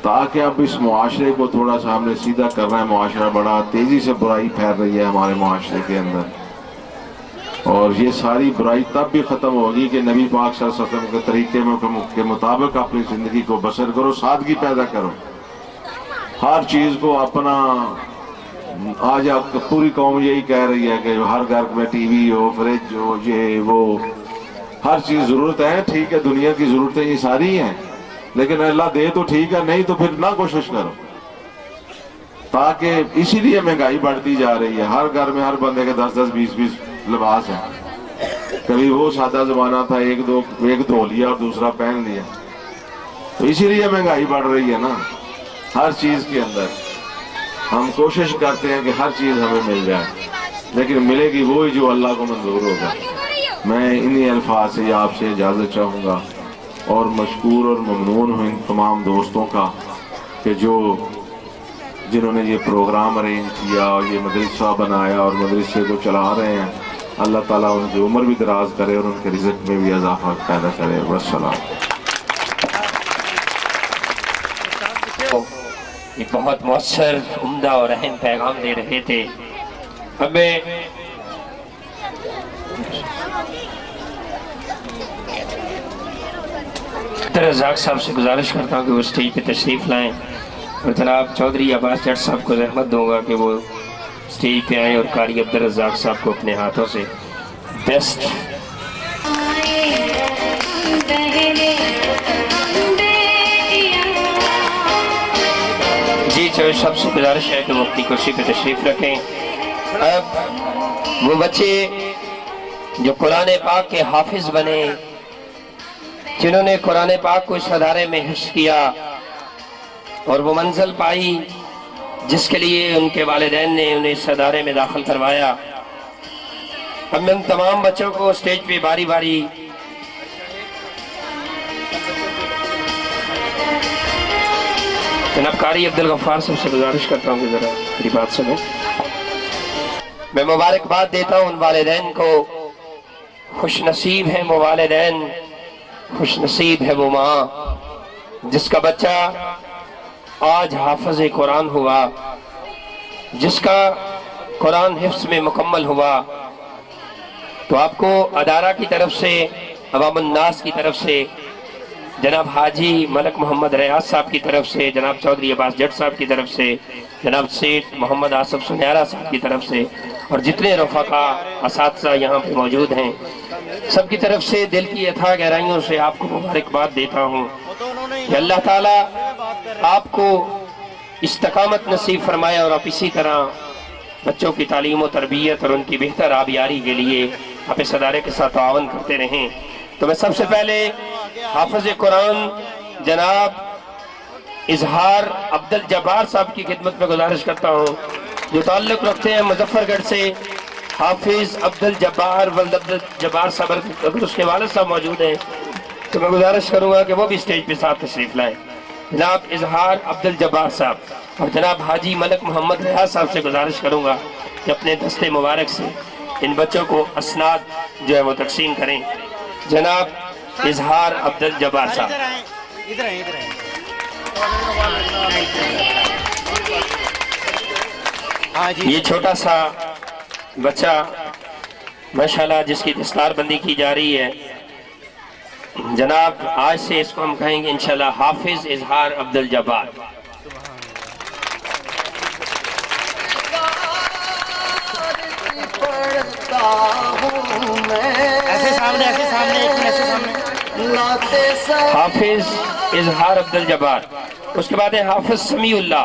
تاکہ اب اس معاشرے کو تھوڑا سا ہم نے سیدھا کرنا ہے۔ معاشرہ بڑا تیزی سے برائی پھیل رہی ہے ہمارے معاشرے کے اندر، اور یہ ساری برائی تب بھی ختم ہوگی کہ نبی پاک صلی اللہ علیہ وسلم کے طریقے کے مطابق اپنی زندگی کو بسر کرو، سادگی پیدا کرو، ہر چیز کو اپنا۔ آج آپ پوری قوم یہی کہہ رہی ہے کہ ہر گھر میں ٹی وی ہو، فریج ہو، یہ وہ، ہر چیز ضرورت ہے، ٹھیک ہے، دنیا کی ضرورتیں یہ ساری ہیں، لیکن اللہ دے تو ٹھیک ہے، نہیں تو پھر نہ کوشش کرو، تاکہ اسی لیے مہنگائی بڑھتی جا رہی ہے۔ ہر گھر میں ہر بندے کے 10-10 20-20 لباس ہیں۔ کبھی وہ سادہ زمانہ تھا، ایک دھو لیا اور دوسرا پہن لیا، تو اسی لیے مہنگائی بڑھ رہی ہے نا۔ ہر چیز کے اندر ہم کوشش کرتے ہیں کہ ہر چیز ہمیں مل جائے، لیکن ملے گی وہی جو اللہ کو منظور ہوگا۔ میں انہی الفاظ سے آپ سے اجازت چاہوں گا اور مشکور اور ممنون ہوں ان تمام دوستوں کا کہ جنہوں نے یہ پروگرام ارینج کیا اور یہ مدرسہ بنایا اور مدرسے کو چلا رہے ہیں۔ اللہ تعالیٰ ان کی عمر بھی دراز کرے اور ان کے رزق میں بھی اضافہ پیدا کرے۔ والسلام۔ ایک بہت مؤثر، عمدہ اور اہم پیغام دے رہے تھے۔ اب میں رزاق صاحب سے گزارش کرتا ہوں کہ وہ اسٹیج پہ تشریف لائیں، اور جناب چودھری عباس جٹ صاحب کو زحمت دوں گا کہ وہ اسٹیج پہ آئیں اور قاری عبدالرزاق صاحب کو اپنے ہاتھوں سے بیسٹ جی چودھری صاحب سے گزارش ہے کہ وہ اپنی کرسی پہ تشریف رکھیں۔ اب وہ بچے جو قرآن پاک کے حافظ بنے، جنہوں نے قرآن پاک کو اس ادارے میں حفظ کیا اور وہ منزل پائی جس کے لیے ان کے والدین نے انہیں اس ادارے میں داخل کروایا، اب میں ان تمام بچوں کو اسٹیج پہ باری باری جناب قاری عبدالغفار صاحب سے گزارش کرتا ہوں کہ ذرا میری بات سنیں۔ میں مبارکباد دیتا ہوں ان والدین کو، خوش نصیب ہیں وہ والدین، خوش نصیب ہے وہ ماں جس کا بچہ آج حافظ قرآن ہوا، جس کا قرآن حفظ میں مکمل ہوا۔ تو آپ کو ادارہ کی طرف سے، عوام الناس کی طرف سے، جناب حاجی ملک محمد ریاض صاحب کی طرف سے، جناب چودھری عباس جٹ صاحب کی طرف سے، جناب سیٹھ محمد آصف سنیارہ صاحب کی طرف سے، اور جتنے رفقا اساتذہ یہاں پہ موجود ہیں، سب کی طرف سے دل کی اتھاہ گہرائیوں سے آپ کو مبارکباد دیتا ہوں کہ اللہ تعالیٰ آپ کو استقامت نصیب فرمائے اور آپ اسی طرح بچوں کی تعلیم و تربیت اور ان کی بہتر آبیاری کے لیے آپ اس ادارے کے ساتھ تعاون کرتے رہیں۔ تو میں سب سے پہلے حافظ قرآن جناب اظہار عبدالجبار صاحب کی خدمت میں گزارش کرتا ہوں جو تعلق رکھتے ہیں مظفر گڑھ سے۔ حافظ عبدالجبار صاحب، اگر اس کے والد صاحب موجود ہیں تو میں گزارش کروں گا کہ وہ بھی اسٹیج پہ ساتھ تشریف لائیں۔ جناب اظہار عبدالجبار صاحب اور جناب حاجی ملک محمد ریاض صاحب سے گزارش کروں گا کہ اپنے دستے مبارک سے ان بچوں کو اسناد جو ہے وہ تقسیم کریں۔ جناب اظہار عبدالجبار صاحب۔ یہ چھوٹا سا بچہ ماشاءاللہ جس کی دستار بندی کی جا رہی ہے، جناب آج سے اس کو ہم کہیں گے انشاءاللہ حافظ اظہار عبدالجبار۔ حافظ اظہار عبدالجبار۔ اس کے بعد ہے حافظ سمیع اللہ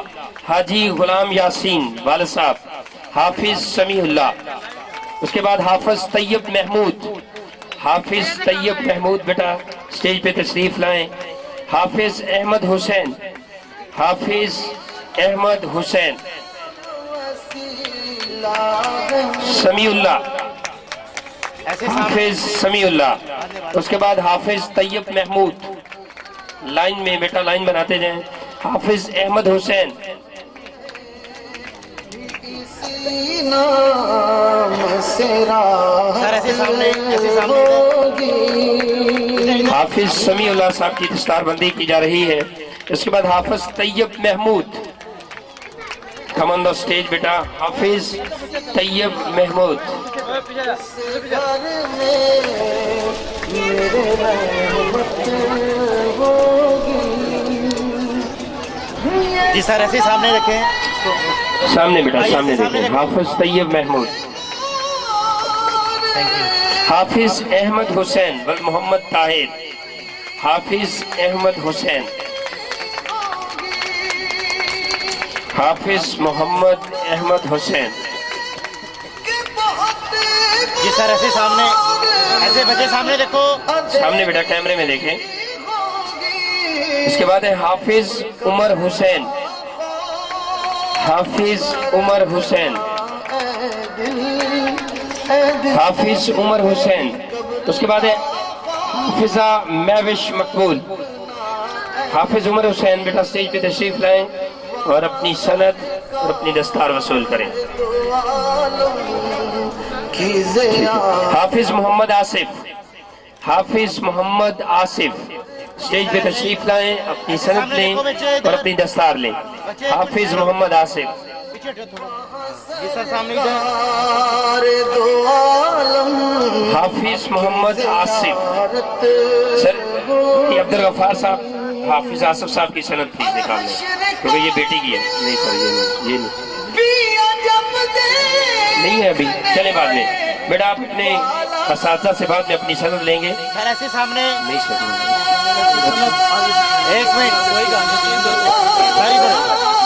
حاجی غلام یاسین والد صاحب، حافظ سمیع اللہ۔ اس کے بعد حافظ طیب محمود، حافظ طیب محمود بیٹا اسٹیج پہ تشریف لائیں۔ حافظ احمد حسین، حافظ احمد حسین۔ سمیع اللہ، حافظ سمیع اللہ۔ اس کے بعد حافظ طیب محمود، لائن میں بیٹا لائن بناتے جائیں۔ حافظ احمد حسین، حافظ سمیع اللہ صاحب کی دستار بندی کی جا رہی ہے۔ اس کے بعد حافظ طیب محمود، کم آن دا اسٹیج بیٹا حافظ طیب محمود۔ جی سر ایسے سامنے رکھیں، سامنے بیٹا سامنے دیکھیں۔ حافظ طیب محمود، حافظ احمد حسین بل محمد طاہر، حافظ احمد حسین، حافظ محمد احمد حسین۔ جی سر ایسے سامنے، ایسے بچے سامنے دیکھو، سامنے بیٹا کیمرے میں دیکھیں۔ اس کے بعد ہے حافظ عمر حسین، حافظ عمر حسین۔ हाफिज उमर हुसैन, उसके बाद है हाफिजा महविश मकबूल। हाफिज उमर हुसैन बेटा स्टेज पे तशरीफ लाएं और अपनी सनद और अपनी दस्तार वसूल करें। हाफिज मोहम्मद आसिफ, हाफिज मोहम्मद आसिफ स्टेज पे तशरीफ लाएं, अपनी सनद लें और अपनी दस्तार लें। हाफिज मोहम्मद आसिफ। जी सर सामने इधर। हाफिज मोहम्मद आसिफ सर, ये अब्दुल गफ्फार साहब हाफिज आसिफ साहब की सनद प्लीज निकाल लें, क्योंकि ये बेटी की है। नहीं सर ये नहीं है अभी, चले बाद में। बेटा आप अपने असातिज़ा से बाद में अपनी सनद लेंगे। सर ऐसे सामने नहीं सर, एक मिनट सर इधर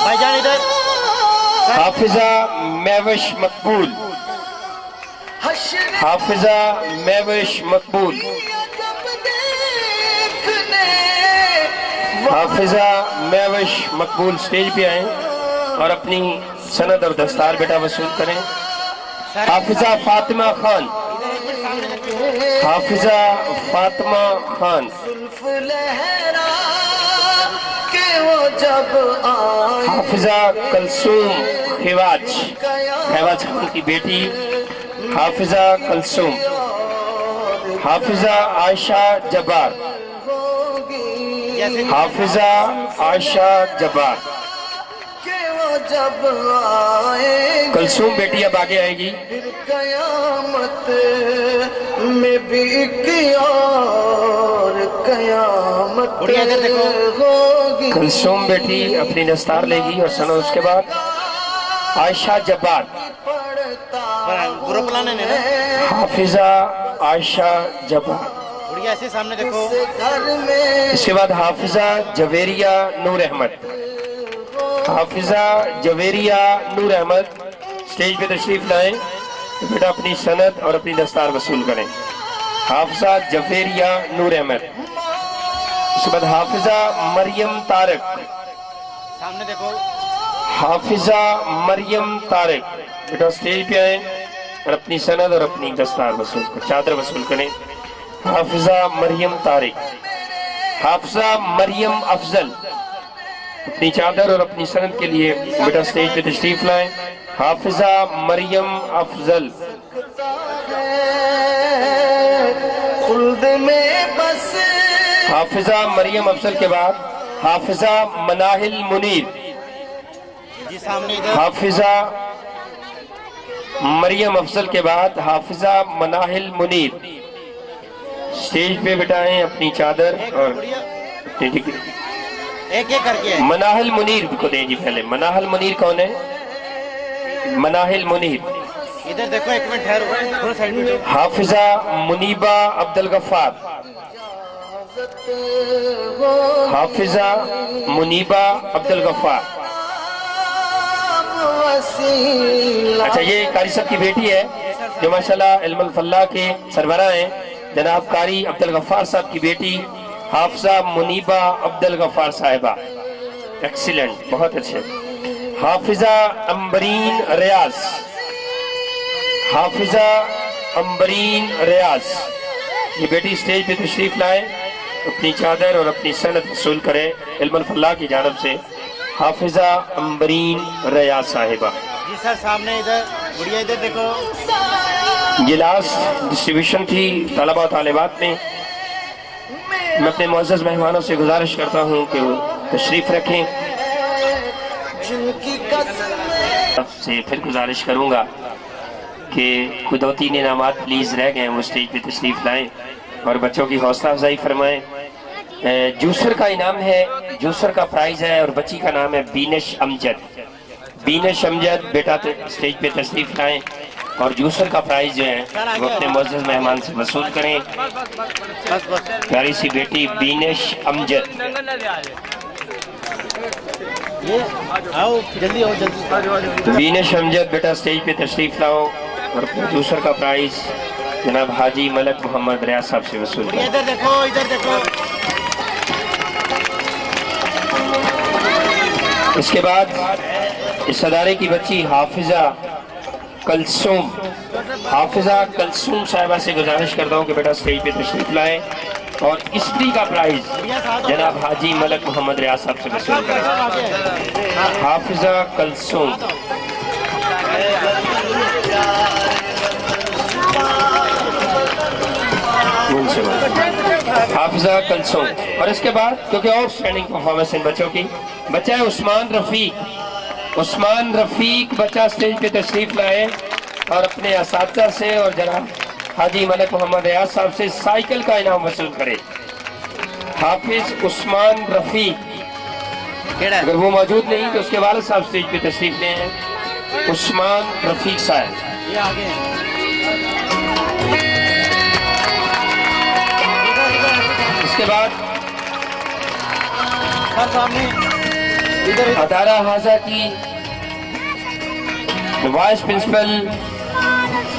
भाईजान इधर। हाफिजा महविश मकबूल, हाफिजा महविश मकबूल, हाफिजा महविश मकबूल स्टेज पे आए और अपनी सनद और दस्तार बेटा वसूल करें। हाफिजा फातिमा खान, हाफिजा फातिमा खान, हाफिजा कलसूम खिवाज, खिवाज खान की बेटी हाफिजा कलसूम। हाफिजा आयशा जब्बार, हाफिजा आयशा जब्बार। कलसूम बेटी अब आगे आएगी। कयामत में भी एक और कयामत होगी। कलसूम बेटी अपनी दस्तार लेगी और सनो उसके बाद आयशा जब्बार, ग्रुप लाने ने ना। हाफिजा आयशा जब्बार। बढ़िया ऐसे सामने देखो। इसके बाद हाफिजा जवेरिया नूर अहमद, हाफिजा जवेरिया नूर अहमद स्टेज पे तशरीफ लाएं तो बेटा अपनी सनद और अपनी दस्तार वसूल करें। हाफिजा जवेरिया नूर अहमद। उसके बाद हाफिजा मरियम तारक, सामने देखो। हाफिजा मरियम तारक बेटा स्टेज पे आए और अपनी सनद और अपनी दस्तार वसूल करें, चादर वसूल करें। हाफिजा मरियम तारिक। हाफिजा मरियम अफजल अपनी चादर और अपनी सनद के लिए बेटा स्टेज पे तशरीफ लाएं। हाफिजा मरियम अफजल। खुल्द में बस हाफिजा मरियम अफजल के बाद हाफिजा मनाहिल मुनीर, जी सामने इधर। हाफिजा मरियम अफजल के बाद हाफिजा मनाहिल मुनीर स्टेज पे बिठाएं अपनी चादर और एक एक करके। मनाहिल मुनीर को दें जी पहले। मनाहिल मुनीर कौन है? मनाहिल मुनीर इधर देखो, एक मिनट ठहरो, थोड़ा साइड में। हाफिजा मुनीबा अब्दुल गफ्फार, हाफिजा मुनीबा अब्दुल गफ्फार। अच्छा, ये कारी साहब की बेटी है जो माशाल्लाह इल्मुल फल्लाह के सरबराह हैं, जनाब कारी अब्दुल गफ्फार साहब की बेटी हाफिजा मुनीबा अब्दुल गफ्फार साहिबा। एक्सीलेंट, बहुत अच्छे। हाफिजा अंबरीन रियाज, हाफिजा अंबरीन रियाज, ये बेटी स्टेज पे तशरीफ लाए, अपनी चादर और अपनी सनद वसूल करें इल्मुल फल्लाह की जानब से। हाफिजा अंबरीन रियाज साहिबा। जी सर सामने इधर, बढ़िया इधर देखो। ये लास्ट डिस्ट्रीब्यूशन थी तलबा तालिबात में। मैं अपने मुअज़्ज़ज़ मेहमानों से गुजारिश करता हूँ कि वो तशरीफ रखें। से फिर गुजारिश करूँगा कि कोई दो तीन इनामात प्लीज़ रह गए, वो स्टेज पे तशरीफ लाएं और बच्चों की हौसला अफजाई फरमाएं। जूसर का इनाम है, जूसर का प्राइज़ है और बच्ची का नाम है बीनश अमजद। बीनश अमजद बेटा स्टेज पे तशरीफ लाएं और जूसर का प्राइज़ जो है वो अपने मुअज़्ज़ज़ मेहमान से वसूल करें। प्यारी सी बेटी बीनश अमजद। आओ जल्दी, आओ जल्दी। बीनश अमजद बेटा स्टेज पे तशरीफ लाओ और अपने जूसर का प्राइज़ जनाब हाजी मलक मोहम्मद रियाज साहब से वसूल करें। इधर देखो, इधर देखो। इसके बाद इस अदारे की बच्ची हाफिजा कलसूम हाफिजा कलसूम साहिबा से गुजारिश करता हूँ कि बेटा स्टेज पे तशरीफ लाएं और स्त्री का प्राइज जनाब हाजी मलक मोहम्मद रियाज साहब से वसूल करें। हाफिजा कलसूम, हाफिजा कलसूम। और इसके बाद क्योंकि आउट स्टैंडिंग परफॉर्मेंस इन बच्चों की, बच्चा है उस्मान रफीक। उस्मान रफीक बच्चा स्टेज पे तशरीफ लाए और अपने असातिज़ा से और जनाब हाजी मलक मोहम्मद रियाज साहब से साइकिल का इनाम वसूल करे। हाफिज उस्मान रफीक, अगर वो मौजूद नहीं तो उसके वालिद साहब स्टेज पे तशरीफ ले हैं। उस्मान रफीक साहब, इसके बाद अदारा हाजा की वाइस प्रिंसिपल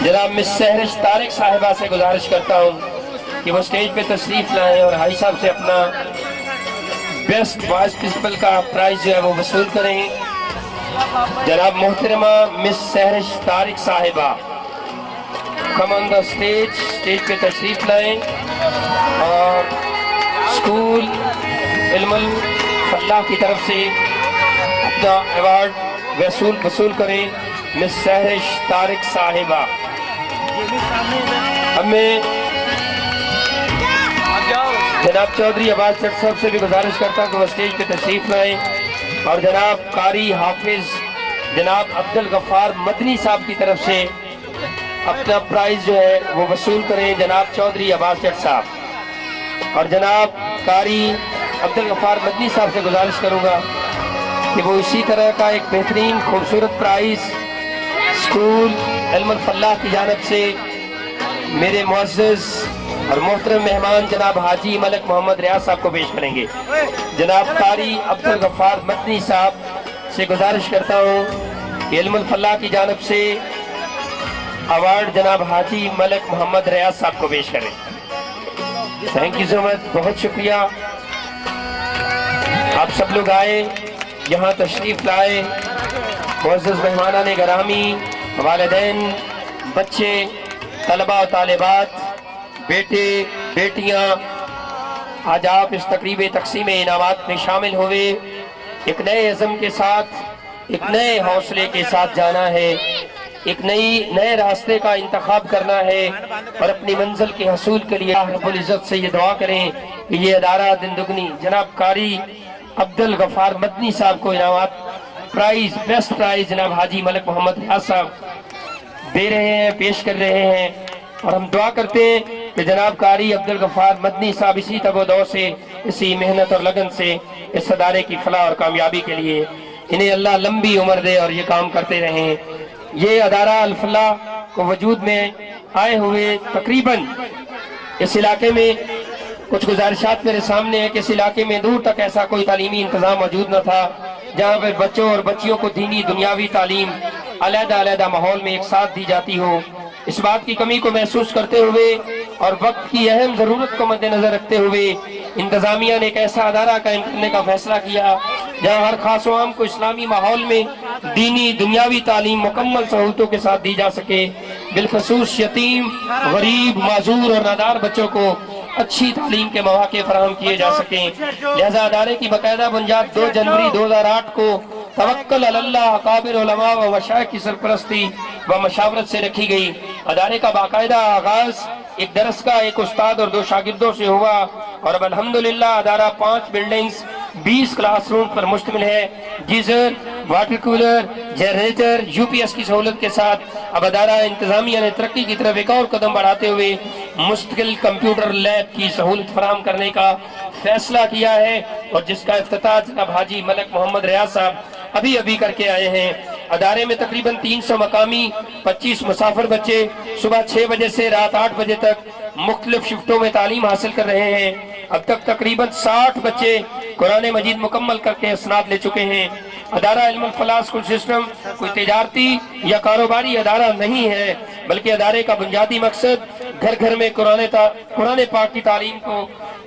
जनाब मिस सहरिश तारिक साहिबा से गुजारिश करता हूँ कि वो स्टेज पे तशरीफ लाएं और हाई साहब से अपना बेस्ट वाइस प्रिंसिपल का प्राइज जो है वो वसूल करें। जनाब मोहतरमा मिस सहरिश तारिक साहिबा, कम ऑन द स्टेज पे तशरीफ लाएं और स्कूल इल्मुल फल्लाह की तरफ से अपना अवार्ड वसूल करें। मिस सहरिश तारिक साहिबा, हमें जनाब चौधरी अब्बास जट साहब से भी गुजारिश करता हूँ कि वो स्टेज पे तशरीफ लाएं और जनाब कारी हाफिज जनाब अब्दुल गफ्फार मदनी साहब की तरफ से अपना प्राइज जो है वो वसूल करें। जनाब चौधरी अब्बास जट साहब और जनाब कारी अब्दुल गफ्फार मदनी साहब से गुजारिश करूँगा कि वो इसी तरह का एक बेहतरीन खूबसूरत प्राइज स्कूल इल्मुल फल्लाह की जानिब से मेरे मुअज़्ज़ज़ और मोहतरम मेहमान जनाब हाजी मलक मोहम्मद रियाज साहब को पेश करेंगे। जनाब कारी अब्दुल गफ्फार मदनी साहब से गुजारिश करता हूँ कि इल्मुल फल्लाह की जानिब से अवार्ड जनाब हाजी मलक मोहम्मद रियाज साहब को पेश करें। थैंक यू सो मच, बहुत शुक्रिया। आप सब लोग आए, यहाँ तशरीफ लाए। मुअज़्ज़ज़ मेहमानान गिरामी, वालिदैन, बच्चे, तलबा और तालिबात, बेटे बेटियाँ, आज आप इस तकरीब तक़सीम इनामात में शामिल हुए। एक नए अज़म के साथ, एक नए हौसले के साथ जाना है, एक नए रास्ते का इंतखाब करना है और अपनी मंजिल के हसूल के लिए रब्बुल इज़्ज़त से ये दुआ करें कि ये अदारा दिन दुगनी जनाब कारी अब्दुल गफ्फार मदनी साहब को इनामात प्राइज, बेस्ट प्राइज जनाब हाजी मलक मोहम्मद रियाज साहब दे रहे हैं, पेश कर रहे हैं। और हम दुआ करते हैं कि जनाब कारी अब्दुल गफ्फार मदनी साहब इसी तगोदो से, इसी मेहनत और लगन से इस अदारे की फलाह और कामयाबी के लिए इन्हें अल्लाह लंबी उम्र दे और ये काम करते रहें। ये अदारा अल फलाह को वजूद में आए हुए तकरीबन इस इलाके में कुछ गुजारिशात मेरे सामने है कि इस इलाके में दूर तक ऐसा कोई तालीमी इंतजाम मौजूद न था जहाँ पर बच्चों और बच्चियों को दीनी दुनियावी तालीम अलग-अलग माहौल में एक साथ दी जाती हो। इस बात की कमी को महसूस करते हुए और वक्त की अहम जरूरत को मद्देनजर रखते हुए इंतजामिया ने एक ऐसा अदारा कायम करने का फैसला किया जहाँ हर खास आम को इस्लामी माहौल में दीनी दुनियावी तालीम मुकम्मल सहूलतों के साथ दी जा सके। बिलखसूस यतीम, गरीब, माजूर और नादार बच्चों को अच्छी तालीम के मौके फराहम किए जा सकें। लिहाजा अदारे की बाकायदा बुनियाद 2 जनवरी 2008 को तवक्कुल अल्लाह अकाबिर उलमा व मशाइख की सरपरस्ती व मशावरत से रखी गई। अदारे का बाकायदा आगाज एक दरस का एक उस्ताद और 2 शागिर्दों से हुआ और अब अल्हम्दुलिल्लाह अदारा 5 बिल्डिंग्स 20 क्लासरूम पर मुश्तमिल है। Geyser, water cooler, generator, UPS की सहूलत के साथ अब अदारा इंतजामिया ने तरक्की की तरफ एक और कदम बढ़ाते हुए मुस्तकिल कंप्यूटर लैब की सहूलत फराहम करने का फैसला किया है और जिसका इफ्तिताह जनाब हाजी मलक मोहम्मद रियाज साहब अभी अभी करके आए हैं। अदारे में तकरीबन 300 मकामी 25 मुसाफिर बच्चे सुबह 6 बजे से रात 8 बजे तक मुख्तलिफ शिफ्टों में तालीम हासिल कर रहे हैं। अब तक तकरीबन 60 बच्चे कुरान मजीद मुकम्मल करके इसनाद ले चुके हैं। अदारा इल्मुल फलाह स्कूल सिस्टम कोई तिजारती या कारोबारी अदारा नहीं है, बल्कि अदारे का बुनियादी मकसद घर घर में कुरान पाक की तालीम को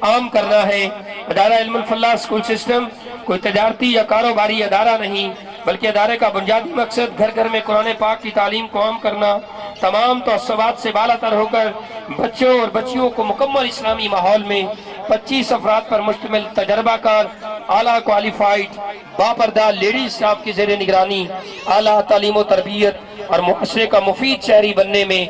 आम करना है। अदारा इल्मुल फलाह स्कूल सिस्टम कोई तिजारती या कारोबारी अदारा नहीं, बल्कि अदारे का बुनियादी मकसद घर घर में कुरान पाक की तालीम को आम करना, तमाम तौसबात से बालातर होकर बच्चों और बच्चियों को मुकम्मल इस्लामी माहौल में 25 अफराद पर मुश्तमिल तजर्बाकार आला क्वालिफाइड बापर्दा लेडीज स्टाफ की ज़ेर निगरानी आला तालीम व तरबियत और मुआशरे का मुफीद शहरी बनने में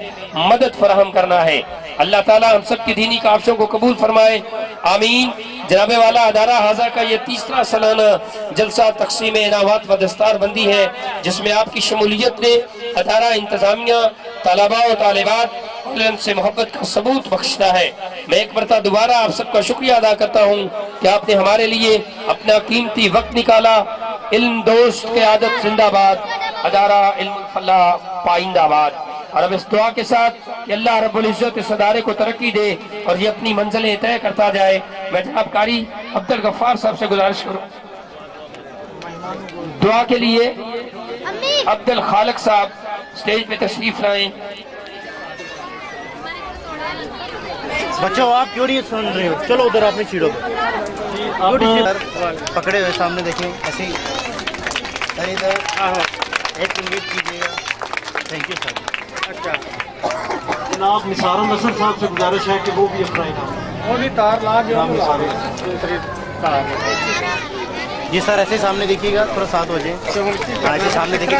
मदद फराहम करना है। अल्लाह ताला हम सब की दीनी काविशों को कबूल फरमाए, आमीन। जनाबे वाला अदारा हाजा का ये 3रा सालाना जलसा तकसीम इनामात व दस्तार बंदी है, जिसमें आपकी शमूलियत ने अदारा इंतजामिया तलबा व तालिबात से मोहब्बत का सबूत बख्शता है। मैं एक मरतबा दोबारा आप सबका शुक्रिया अदा करता हूँ कि आपने हमारे लिए अपना कीमती वक्त निकाला। इल्म दोस्त के आदत जिंदाबाद, अदारा इल्म फलाह पाइंदाबाद। और अब इस दुआ के साथ कि अल्लाह रब्बुल इज्जत इस अदारे को तरक्की दे और ये अपनी मंजिलें तय करता जाए, मैं जनाब कारी अब्दुल गफ्फार साहब से गुजारिश करूँ दुआ के लिए अब्दुल खालिक साहब स्टेज पे तशरीफ लाएं। बच्चों आप क्यों नहीं सुन रहे हो, चलो उधर अपनी सीटों पर पकड़े हुए सामने देखें ऐसे ही। अरे इधर एक मिनट कीजिएगा। Thank you sir. अच्छा जनाब निसार नसर साहब से गुजारिश है कि वो भी अपना इनाम वो भी तार ला जी सर, ऐसे सामने देखिएगा, थोड़ा साथ हो जाए। हाँ ऐसे सामने देखिए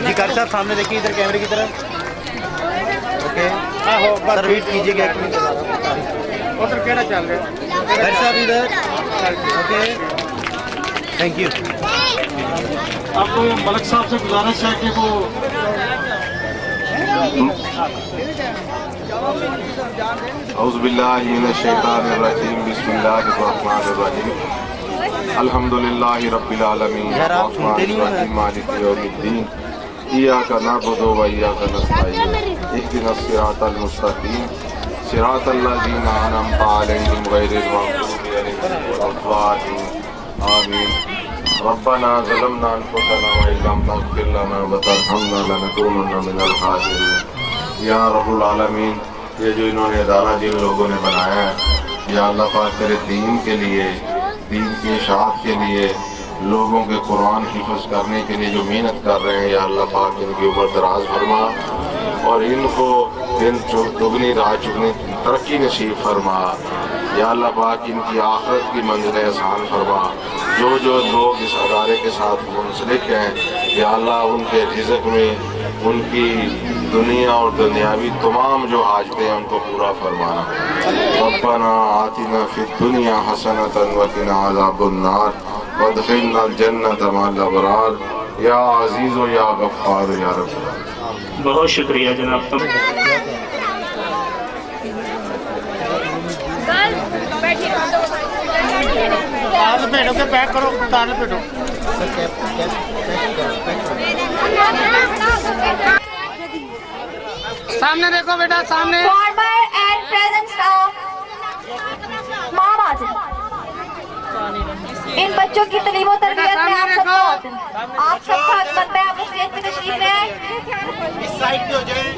जी कार साहब, सामने देखिए इधर कैमरे की तरफ। ओके सर वेट कीजिएगा एक मिनट। उधर क्या चल रहा है कार साहब इधर। Okay thank you. आपको मलक साहब से गुजारिश है कि वो औज़ुबिल्लाहि मिनश्शैतानिर्रजीम बिस्मिल्लाहिर्रहमानिर्रहीम अल्हम्दुलिल्लाहि रब्बिल आलमीन अर्रहमानिर्रहीम मालिकि यौमिद्दीन इय्याका नअबुदु व इय्याका नस्तईन इहदिनस सिरातल मुस्तकीम सिरातल लज़ीना अनअमता अलैहिम गैरिल मग़ज़ूबि अलैहिम वलद्दालीन आमीन। रब्बना ज़लमना अनफुसना व इल्लम तग़फिर लना व तरहमना लनकूनन्ना मिनल खासिरीन। या रब्बुल आलमीन, ये जो इन्होंने अदारा जिन लोगों ने बनाया है, या अल्लाह पाक तेरे दीन के लिए, दीन की इशाअत के लिए, लोगों के कुरान हिफ्ज़ करने के लिए जो मेहनत कर रहे हैं, या अल्लाह पाक इनकी उम्र दराज फरमा और इनको दिन दुगनी रात चुगनी तरक्की नसीब फरमा। या अल्लाह पाक इनकी आखिरत की मंजिलें आसान फरमा। जो जो लोग इस अदारे के साथ मुंसलिक हैं, या अल्लाह उनके रिज़्क़ में उनकी दुनिया और दुनियावी तमाम जो हाजतें हैं उनको पूरा फरमाना। रब्बना आतिना फिद दुनिया हसनतन व क़िना अज़ाबन्नार वदखिलनल जन्नत मअल अबरार या अज़ीज़ या गफ्फार या रब। बहुत शुक्रिया जनाब। बैठो के पैक करो, तार बैठो। सामने देखो बेटा, सामने। Former and present staff, मामा इन बच्चों की तालीम और तरबियत में आप सबका हक बनता है। आप स्टेज पे तशरीफ ले आए। इस साइड पे हो जाए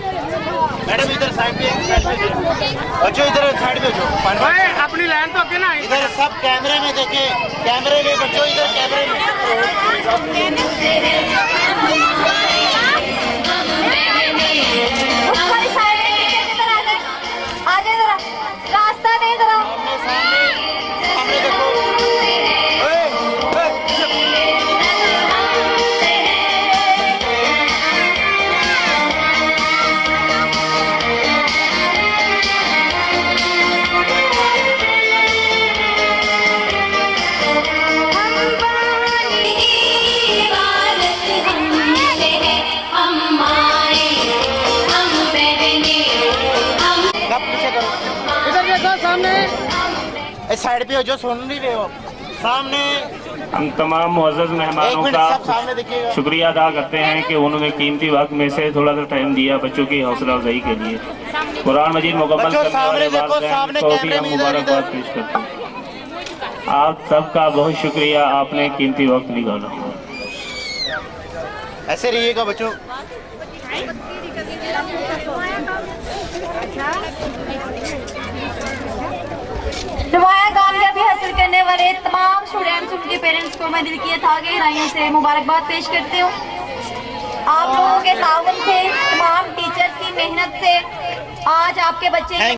मैडम, इधर साइड पे बच्चों, इधर साइड पे हो जाओ। अपनी लाइन तो ना इधर सब कैमरे में देखे, कैमरे में बच्चों, इधर कैमरे में। आगे जरा रास्ता दे जरा। इस साइड पे हो जो सुन नहीं रहे हो सामने। हम तमाम मुअज़्ज़ज़ मेहमानों का शुक्रिया अदा करते हैं कि उन्होंने कीमती वक्त में से थोड़ा सा टाइम दिया बच्चों की हौसला अफजाई के लिए। कुरान मजीद मुकम्मल करने वाले वालिदैन को भी हम मुबारकबाद पेश करते हैं। आप सबका बहुत शुक्रिया, आपने कीमती वक्त निकाला। ऐसे रहिएगा बच्चों। नुमाया कामयाबी हासिल करने वाले तमाम स्टूडेंट्स, उनके पेरेंट्स को मैं दिल की अथाह गहराइयों से मुबारकबाद पेश करती हूँ। आप लोगों के ताउन से, तमाम टीचर्स की मेहनत से आज आपके बच्चे